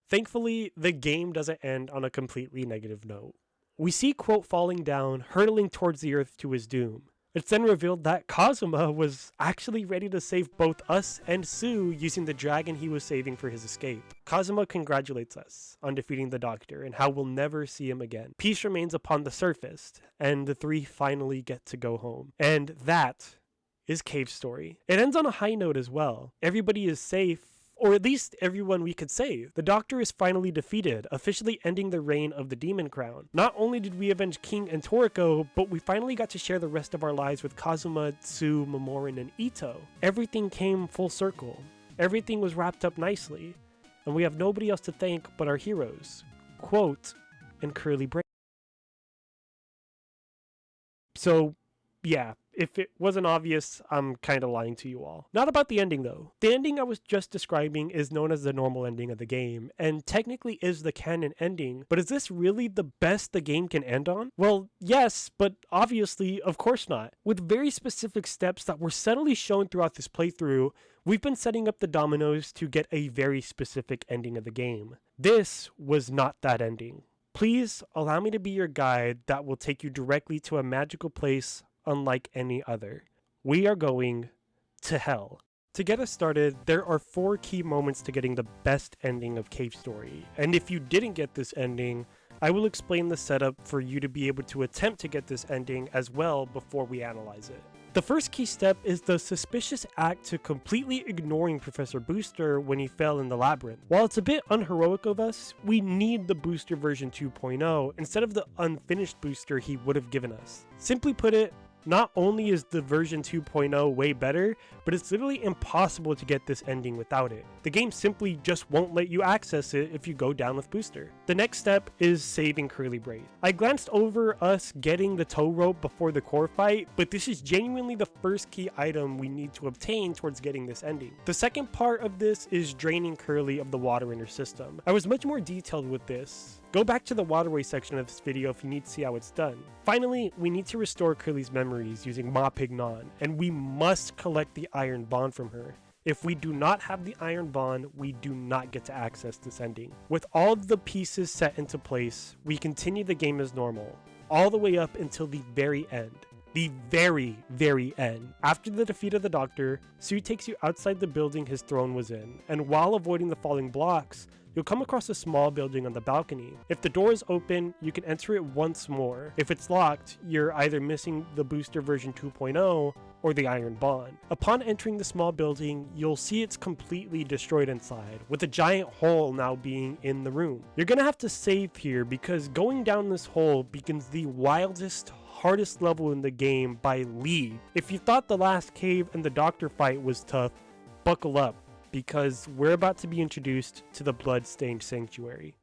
Thankfully, the game doesn't end on a completely negative note. We see Quote falling down, hurtling towards the Earth to his doom. It's then revealed that Kazuma was actually ready to save both us and Sue using the dragon he was saving for his escape. Kazuma congratulates us on defeating the Doctor and how we'll never see him again. Peace remains upon the surface, and the three finally get to go home. And that is Cave Story. It ends on a high note as well. Everybody is safe, or at least everyone we could save. The Doctor is finally defeated, officially ending the reign of the Demon Crown. Not only did we avenge King and Toroko, but we finally got to share the rest of our lives with Kazuma, Sue, Momorin, and Ito. Everything came full circle. Everything was wrapped up nicely, and we have nobody else to thank but our heroes, Quote and Curly Brain. So, yeah. If it wasn't obvious, I'm kinda lying to you all. Not about the ending though. The ending I was just describing is known as the normal ending of the game, and technically is the canon ending, but is this really the best the game can end on? Well, yes, but obviously, of course not. With very specific steps that were subtly shown throughout this playthrough, we've been setting up the dominoes to get a very specific ending of the game. This was not that ending. Please allow me to be your guide that will take you directly to a magical place unlike any other. We are going to hell. To get us started, there are 4 key moments to getting the best ending of Cave Story, and if you didn't get this ending, I will explain the setup for you to be able to attempt to get this ending as well before we analyze it. The first key step is the suspicious act to completely ignoring Professor Booster when he fell in the labyrinth. While it's a bit unheroic of us, we need the Booster version 2.0 instead of the unfinished Booster he would have given us. Simply put it, not only is the version 2.0 way better, but it's literally impossible to get this ending without it. The game simply just won't let you access it if you go down with Booster. The next step is saving Curly Brace. I glanced over us getting the tow rope before the core fight, but this is genuinely the first key item we need to obtain towards getting this ending. The second part of this is draining Curly of the water in her system. I was much more detailed with this. Go back to the waterway section of this video if you need to see how it's done. Finally, we need to restore Curly's memories using Ma Pignon, and we must collect the Iron Bond from her. If we do not have the Iron Bond, we do not get to access this ending. With all of the pieces set into place, we continue the game as normal, all the way up until the very end. The very end. After the defeat of the Doctor, Sue takes you outside the building his throne was in, and while avoiding the falling blocks, you'll come across a small building on the balcony. If the door is open, you can enter it once more. If it's locked, you're either missing the Booster version 2.0 or the Iron Bond. Upon entering the small building, you'll see it's completely destroyed inside, with a giant hole now being in the room. You're gonna have to save here because going down this hole begins the wildest, hardest level in the game by league. If you thought the last cave and the Doctor fight was tough, buckle up, because we're about to be introduced to the Bloodstained Sanctuary.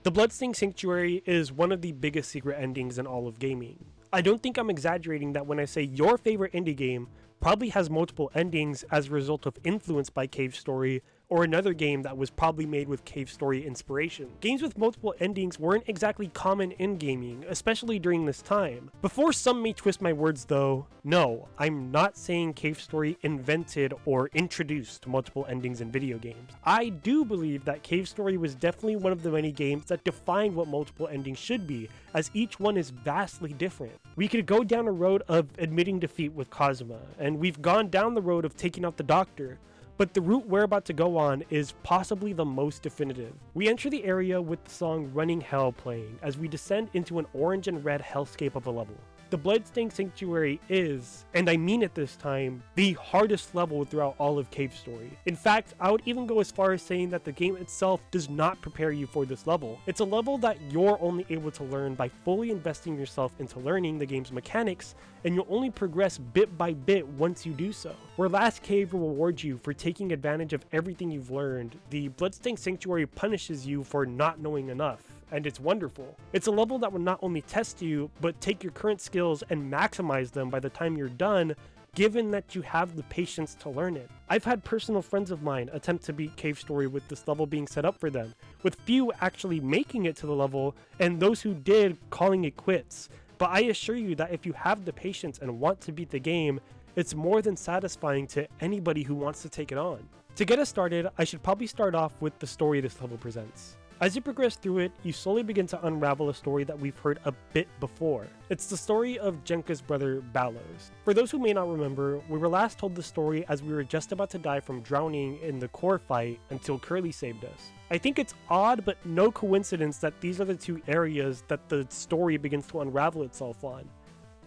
The Bloodstained Sanctuary is one of the biggest secret endings in all of gaming. I don't think I'm exaggerating that when I say your favorite indie game probably has multiple endings as a result of influence by Cave Story or another game that was probably made with Cave Story inspiration. Games with multiple endings weren't exactly common in gaming, especially during this time. Before some may twist my words though, no, I'm not saying Cave Story invented or introduced multiple endings in video games. I do believe that Cave Story was definitely one of the many games that defined what multiple endings should be, as each one is vastly different. We could go down a road of admitting defeat with Cosma, and we've gone down the road of taking out the Doctor, but the route we're about to go on is possibly the most definitive. We enter the area with the song Running Hell playing as we descend into an orange and red hellscape of a level. The Bloodstained Sanctuary is, and I mean it this time, the hardest level throughout all of Cave Story. In fact, I would even go as far as saying that the game itself does not prepare you for this level. It's a level that you're only able to learn by fully investing yourself into learning the game's mechanics, and you'll only progress bit by bit once you do so. Where Last Cave will reward you for taking advantage of everything you've learned, the Bloodstained Sanctuary punishes you for not knowing enough. And it's wonderful. It's a level that will not only test you, but take your current skills and maximize them by the time you're done, given that you have the patience to learn it. I've had personal friends of mine attempt to beat Cave Story with this level being set up for them, with few actually making it to the level, and those who did calling it quits. But I assure you that if you have the patience and want to beat the game, it's more than satisfying to anybody who wants to take it on. To get us started, I should probably start off with the story this level presents. As you progress through it, you slowly begin to unravel a story that we've heard a bit before. It's the story of Jenka's brother, Balos. For those who may not remember, we were last told the story as we were just about to die from drowning in the core fight until Curly saved us. I think it's odd but no coincidence that these are the two areas that the story begins to unravel itself on.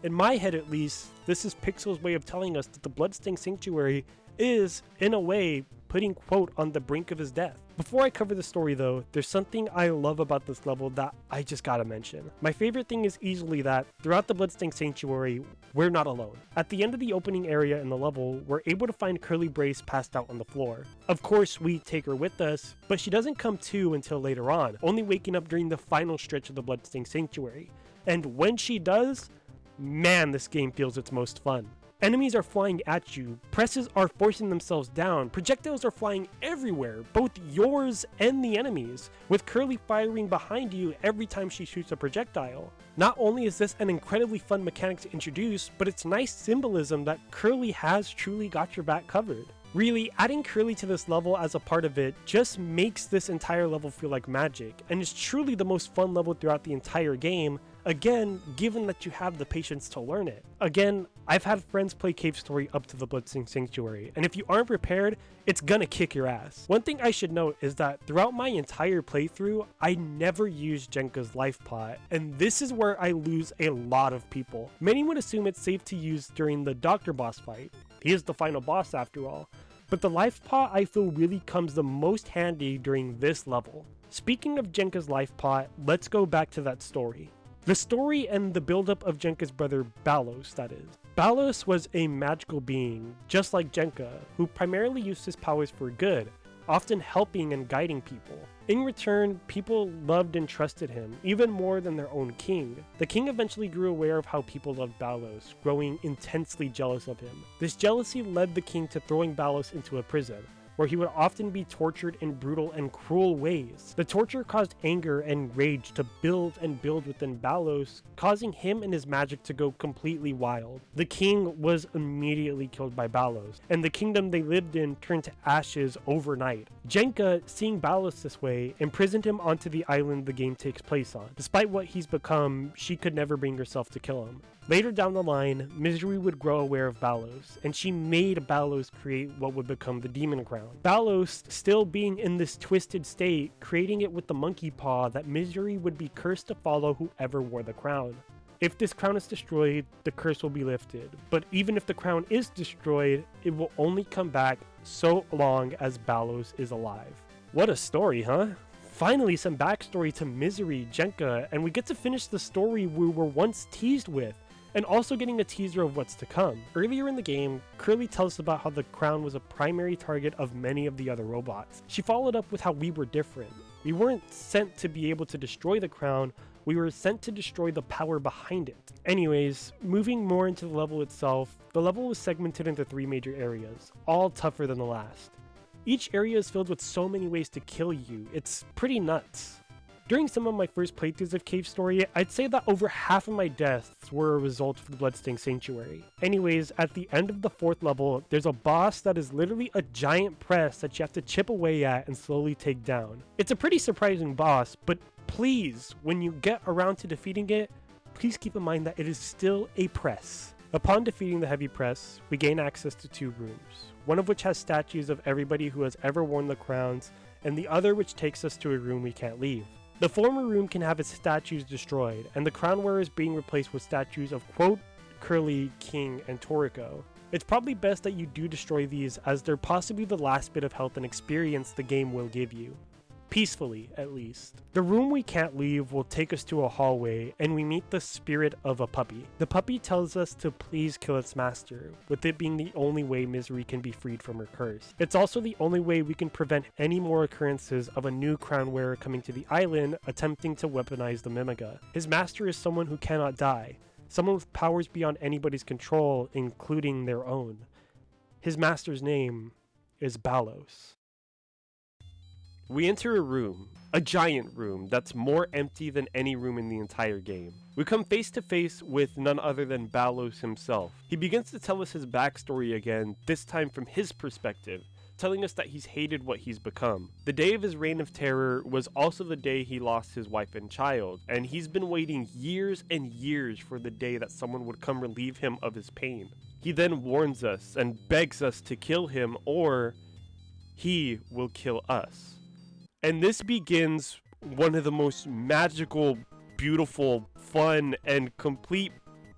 In my head at least, this is Pixel's way of telling us that the Bloodstained Sanctuary is, in a way, putting quote on the brink of his death. Before I cover the story though, there's something I love about this level that I just gotta mention. My favorite thing is easily that throughout the Bloodstained Sanctuary, we're not alone. At the end of the opening area in the level, we're able to find Curly Brace passed out on the floor. Of course, we take her with us, but she doesn't come to until later on, only waking up during the final stretch of the Bloodstained Sanctuary. And when she does, man, this game feels its most fun. Enemies are flying at you, presses are forcing themselves down, projectiles are flying everywhere, both yours and the enemies, with Curly firing behind you every time she shoots a projectile. Not only is this an incredibly fun mechanic to introduce, but it's nice symbolism that Curly has truly got your back covered. Really, adding Curly to this level as a part of it just makes this entire level feel like magic, and is truly the most fun level throughout the entire game, again, given that you have the patience to learn it. Again, I've had friends play Cave Story up to the Bloodstained Sanctuary, and if you aren't prepared, it's gonna kick your ass. One thing I should note is that throughout my entire playthrough, I never used Jenka's life pot, and this is where I lose a lot of people. Many would assume it's safe to use during the Doctor boss fight. He is the final boss after all, but the life pot I feel really comes the most handy during this level. Speaking of Jenka's life pot, let's go back to that story. The story and the buildup of Jenka's brother Balos, that is. Balos was a magical being, just like Jenka, who primarily used his powers for good, often helping and guiding people. In return, people loved and trusted him, even more than their own king. The king eventually grew aware of how people loved Balos, growing intensely jealous of him. This jealousy led the king to throwing Balos into a prison, where he would often be tortured in brutal and cruel ways. The torture caused anger and rage to build and build within Balos, causing him and his magic to go completely wild. The king was immediately killed by Balos, and the kingdom they lived in turned to ashes overnight. Jenka, seeing Balos this way, imprisoned him onto the island the game takes place on. Despite what he's become, she could never bring herself to kill him. Later down the line, Misery would grow aware of Balos, and she made Balos create what would become the Demon Crown. Balos, still being in this twisted state, creating it with the monkey paw that Misery would be cursed to follow whoever wore the crown. If this crown is destroyed, the curse will be lifted, but even if the crown is destroyed, it will only come back so long as Balos is alive. What a story, huh? Finally, some backstory to Misery, Jenka, and we get to finish the story we were once teased with, and also getting a teaser of what's to come. Earlier in the game, Curly tells us about how the crown was a primary target of many of the other robots. She followed up with how we were different. We weren't sent to be able to destroy the crown, we were sent to destroy the power behind it. Anyways, moving more into the level itself, the level was segmented into 3 major areas, all tougher than the last. Each area is filled with so many ways to kill you, it's pretty nuts. During some of my first playthroughs of Cave Story, I'd say that over half of my deaths were a result of the Bloodstained Sanctuary. Anyways, at the end of the 4th level, there's a boss that is literally a giant press that you have to chip away at and slowly take down. It's a pretty surprising boss, but please, when you get around to defeating it, please keep in mind that it is still a press. Upon defeating the heavy press, we gain access to 2 rooms, one of which has statues of everybody who has ever worn the crowns, and the other which takes us to a room we can't leave. The former room can have its statues destroyed, and the crown wearers being replaced with statues of quote, Curly, King, and Toroko. It's probably best that you do destroy these, as they're possibly the last bit of health and experience the game will give you. Peacefully, at least. The room we can't leave will take us to a hallway, and we meet the spirit of a puppy. The puppy tells us to please kill its master, with it being the only way Misery can be freed from her curse. It's also the only way we can prevent any more occurrences of a new crown wearer coming to the island attempting to weaponize the Mimiga. His master is someone who cannot die, someone with powers beyond anybody's control, including their own. His master's name is Balos. We enter a room, a giant room that's more empty than any room in the entire game. We come face to face with none other than Balos himself. He begins to tell us his backstory again, this time from his perspective, telling us that he's hated what he's become. The day of his reign of terror was also the day he lost his wife and child, and he's been waiting years and years for the day that someone would come relieve him of his pain. He then warns us and begs us to kill him, or he will kill us. And this begins one of the most magical, beautiful, fun, and complete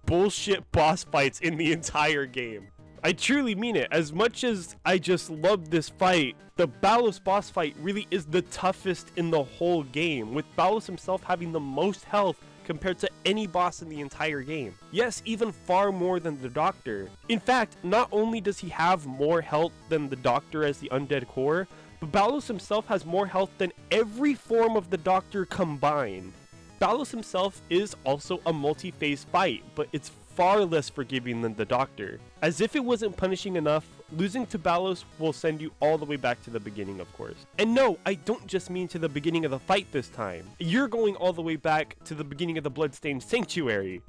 bullshit boss fights in the entire game. I truly mean it. As much as I just love this fight, the Balos boss fight really is the toughest in the whole game, with Balos himself having the most health compared to any boss in the entire game. Yes, even far more than the Doctor. In fact, not only does he have more health than the Doctor as the undead core, but Balos himself has more health than every form of the Doctor combined. Balos himself is also a multi-phase fight, but it's far less forgiving than the Doctor. As if it wasn't punishing enough, losing to Balos will send you all the way back to the beginning, of course. And no, I don't just mean to the beginning of the fight this time. You're going all the way back to the beginning of the Bloodstained Sanctuary.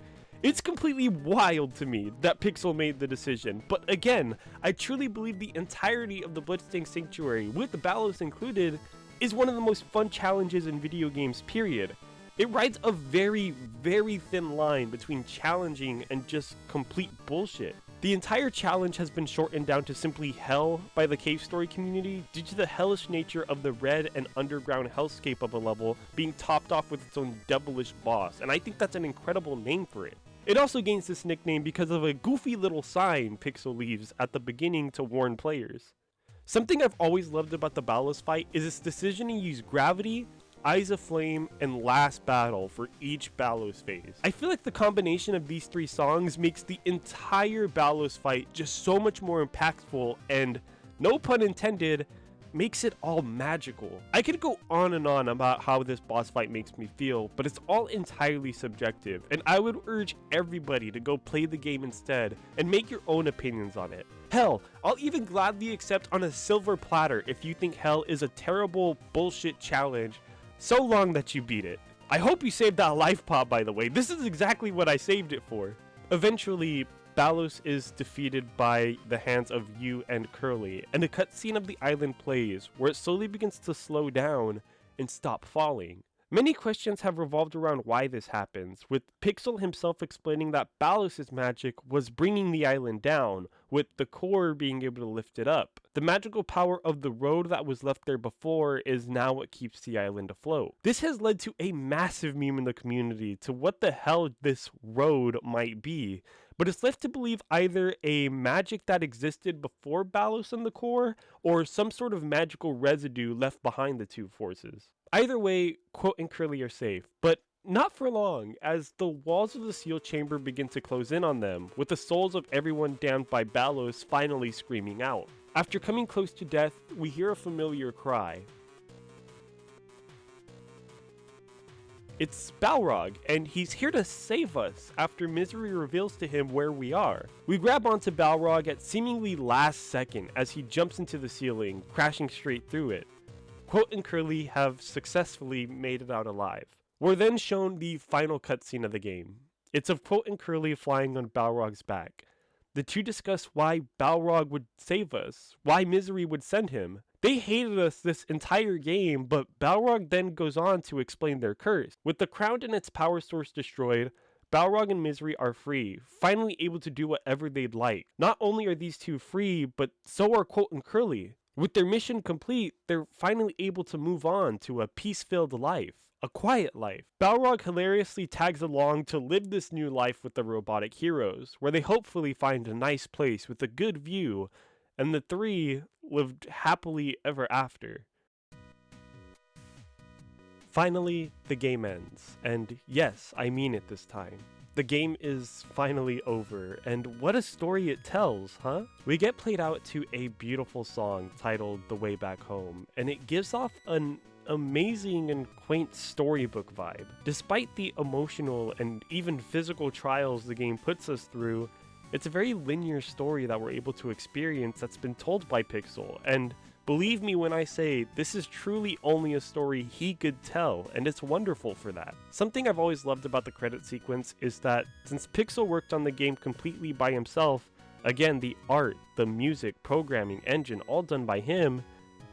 It's completely wild to me that Pixel made the decision, but again, I truly believe the entirety of the Bloodstained Sanctuary, with the Balos included, is one of the most fun challenges in video games, period. It rides a very, very thin line between challenging and just complete bullshit. The entire challenge has been shortened down to simply hell by the cave story community due to the hellish nature of the red and underground hellscape of a level being topped off with its own devilish boss, and I think that's an incredible name for it. It also gains this nickname because of a goofy little sign Pixel leaves at the beginning to warn players. Something I've always loved about the Balos fight is its decision to use gravity, Eyes of Flame, and Last Battle for each Balos phase. I feel like the combination of these three songs makes the entire Balos fight just so much more impactful and, no pun intended, makes it all magical. I could go on and on about how this boss fight makes me feel, but it's all entirely subjective, and I would urge everybody to go play the game instead and make your own opinions on it. Hell, I'll even gladly accept on a silver platter if you think Hell is a terrible bullshit challenge so long that you beat it. I hope you saved that life pod, by the way. This is exactly what I saved it for. Eventually, Balos is defeated by the hands of you and Curly, and a cutscene of the island plays, where it slowly begins to slow down and stop falling. Many questions have revolved around why this happens, with Pixel himself explaining that Balos' magic was bringing the island down, with the core being able to lift it up. The magical power of the road that was left there before is now what keeps the island afloat. This has led to a massive meme in the community to what the hell this road might be, but it's left to believe either a magic that existed before Balos and the core, or some sort of magical residue left behind the two forces. Either way, Quote and Curly are safe, but not for long, as the walls of the seal chamber begin to close in on them, with the souls of everyone damned by Balos finally screaming out. After coming close to death, we hear a familiar cry. It's Balrog, and he's here to save us after Misery reveals to him where we are. We grab onto Balrog at seemingly last second as he jumps into the ceiling, crashing straight through it. Quote and Curly have successfully made it out alive. We're then shown the final cutscene of the game. It's of Quote and Curly flying on Balrog's back. The two discuss why Balrog would save us, why Misery would send him. They hated us this entire game, but Balrog then goes on to explain their curse. With the crown and its power source destroyed, Balrog and Misery are free, finally able to do whatever they'd like. Not only are these two free, but so are Quote and Curly. With their mission complete, they're finally able to move on to a peace-filled life, a quiet life. Balrog hilariously tags along to live this new life with the robotic heroes, where they hopefully find a nice place with a good view, and the three lived happily ever after. Finally, the game ends, and yes, I mean it this time. The game is finally over, and what a story it tells, huh? We get played out to a beautiful song titled The Way Back Home, and it gives off an amazing and quaint storybook vibe. Despite the emotional and even physical trials the game puts us through, it's a very linear story that we're able to experience that's been told by Pixel, and believe me when I say this is truly only a story he could tell, and it's wonderful for that. Something I've always loved about the credit sequence is that since Pixel worked on the game completely by himself, again the art, the music, programming, engine all done by him,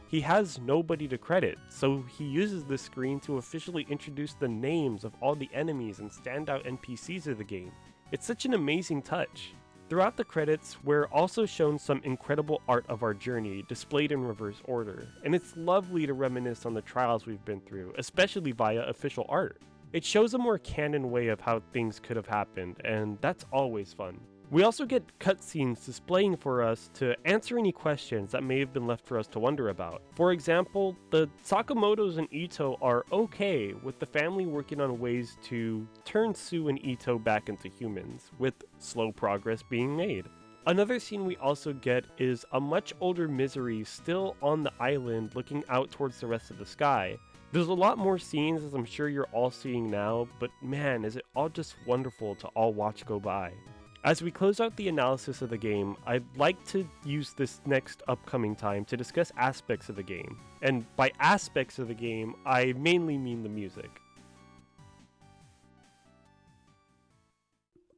he has nobody to credit, so he uses this screen to officially introduce the names of all the enemies and standout NPCs of the game. It's such an amazing touch. Throughout the credits, we're also shown some incredible art of our journey, displayed in reverse order, and it's lovely to reminisce on the trials we've been through, especially via official art. It shows a more canon way of how things could have happened, and that's always fun. We also get cutscenes displaying for us to answer any questions that may have been left for us to wonder about. For example, the Sakamotos and Ito are okay with the family working on ways to turn Sue and Ito back into humans, with slow progress being made. Another scene we also get is a much older Misery still on the island looking out towards the rest of the sky. There's a lot more scenes, as I'm sure you're all seeing now, but man, is it all just wonderful to all watch go by. As we close out the analysis of the game, I'd like to use this next upcoming time to discuss aspects of the game. And by aspects of the game, I mainly mean the music.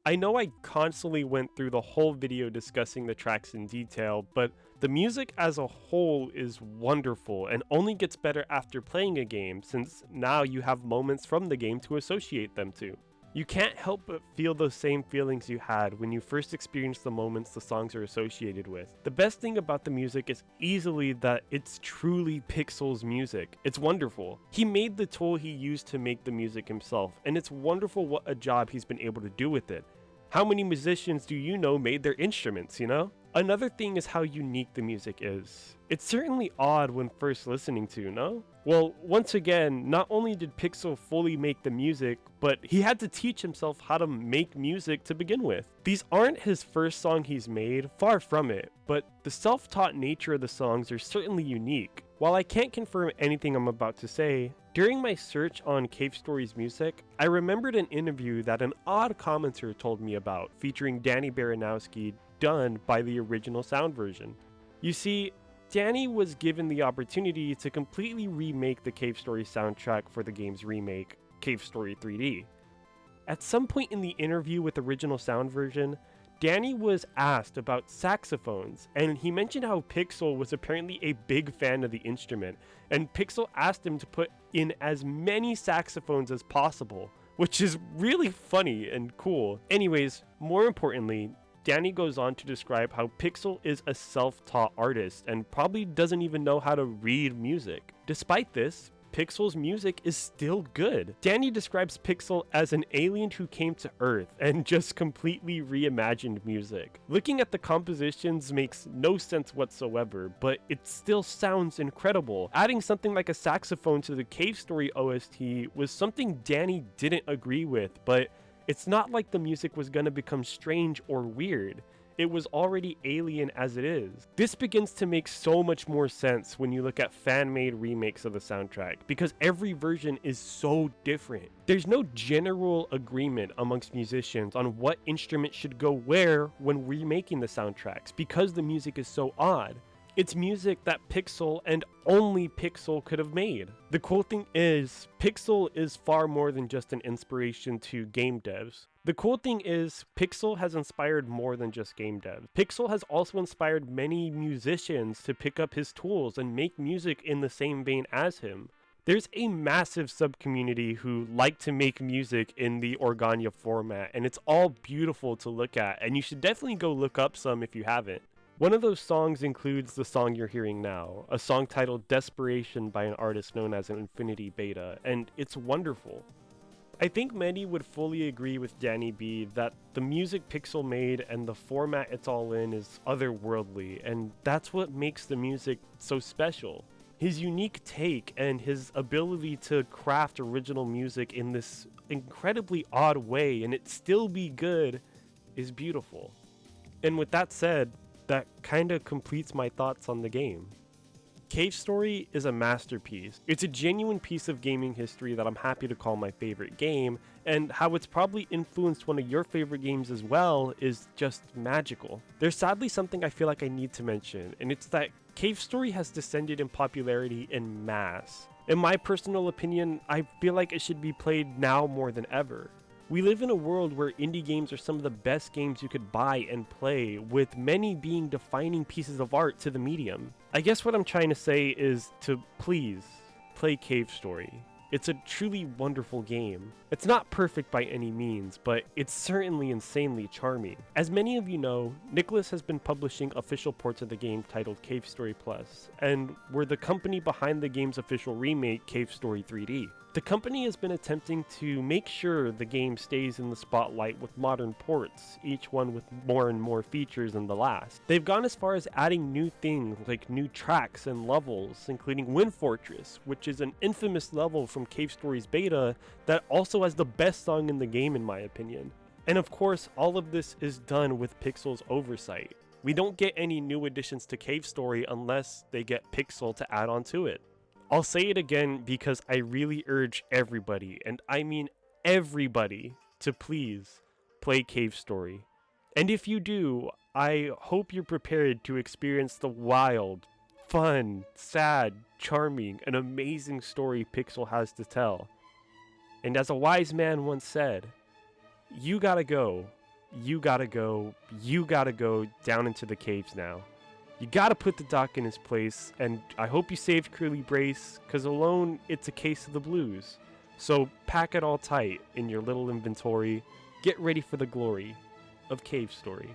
I know I constantly went through the whole video discussing the tracks in detail, but the music as a whole is wonderful and only gets better after playing a game, since now you have moments from the game to associate them to. You can't help but feel those same feelings you had when you first experienced the moments the songs are associated with. The best thing about the music is easily that it's truly Pixel's music. It's wonderful. He made the tool he used to make the music himself, and it's wonderful what a job he's been able to do with it. How many musicians do you know made their instruments, you know? Another thing is how unique the music is. It's certainly odd when first listening to, no? Well, once again, not only did Pixel fully make the music, but he had to teach himself how to make music to begin with. These aren't his first song he's made, far from it, but the self-taught nature of the songs are certainly unique. While I can't confirm anything I'm about to say, during my search on Cave Story's music, I remembered an interview that an odd commenter told me about, featuring Danny Baranowski, done by the original sound version. You see, Danny was given the opportunity to completely remake the Cave Story soundtrack for the game's remake, Cave Story 3D. At some point in the interview with the original sound version, Danny was asked about saxophones, and he mentioned how Pixel was apparently a big fan of the instrument, and Pixel asked him to put in as many saxophones as possible, which is really funny and cool. Anyways, more importantly, Danny goes on to describe how Pixel is a self-taught artist and probably doesn't even know how to read music. Despite this, Pixel's music is still good. Danny describes Pixel as an alien who came to Earth and just completely reimagined music. Looking at the compositions makes no sense whatsoever, but it still sounds incredible. Adding something like a saxophone to the Cave Story OST was something Danny didn't agree with, but it's not like the music was gonna become strange or weird. It was already alien as it is. This begins to make so much more sense when you look at fan-made remakes of the soundtrack, because every version is so different. There's no general agreement amongst musicians on what instrument should go where when remaking the soundtracks, because the music is so odd. It's music that Pixel and only Pixel could have made. The cool thing is, Pixel is far more than just an inspiration to game devs. The cool thing is, Pixel has inspired more than just game devs. Pixel has also inspired many musicians to pick up his tools and make music in the same vein as him. There's a massive sub-community who like to make music in the Organia format, and it's all beautiful to look at, and you should definitely go look up some if you haven't. One of those songs includes the song you're hearing now, a song titled Desperation by an artist known as Infinity Beta, and it's wonderful. I think many would fully agree with Danny B that the music Pixel made and the format it's all in is otherworldly, and that's what makes the music so special. His unique take and his ability to craft original music in this incredibly odd way and it still be good is beautiful. And with that said, that kinda completes my thoughts on the game. Cave Story is a masterpiece. It's a genuine piece of gaming history that I'm happy to call my favorite game, and how it's probably influenced one of your favorite games as well is just magical. There's sadly something I feel like I need to mention, and it's that Cave Story has descended in popularity en masse. In my personal opinion, I feel like it should be played now more than ever. We live in a world where indie games are some of the best games you could buy and play, with many being defining pieces of art to the medium. I guess what I'm trying to say is to please play Cave Story. It's a truly wonderful game. It's not perfect by any means, but it's certainly insanely charming. As many of you know, Nicholas has been publishing official ports of the game titled Cave Story Plus, and we're the company behind the game's official remake, Cave Story 3D. The company has been attempting to make sure the game stays in the spotlight with modern ports, each one with more and more features than the last. They've gone as far as adding new things like new tracks and levels, including Wind Fortress, which is an infamous level from Cave Story's beta that also has the best song in the game in my opinion. And of course, all of this is done with Pixel's oversight. We don't get any new additions to Cave Story unless they get Pixel to add on to it. I'll say it again because I really urge everybody, and I mean everybody, to please play Cave Story. And if you do, I hope you're prepared to experience the wild, fun, sad, charming, and amazing story Pixel has to tell. And as a wise man once said, you gotta go, you gotta go down into the caves now. You gotta put the dock in his place, and I hope you saved Curly Brace, cause alone it's a case of the blues. So pack it all tight in your little inventory. Get ready for the glory of Cave Story.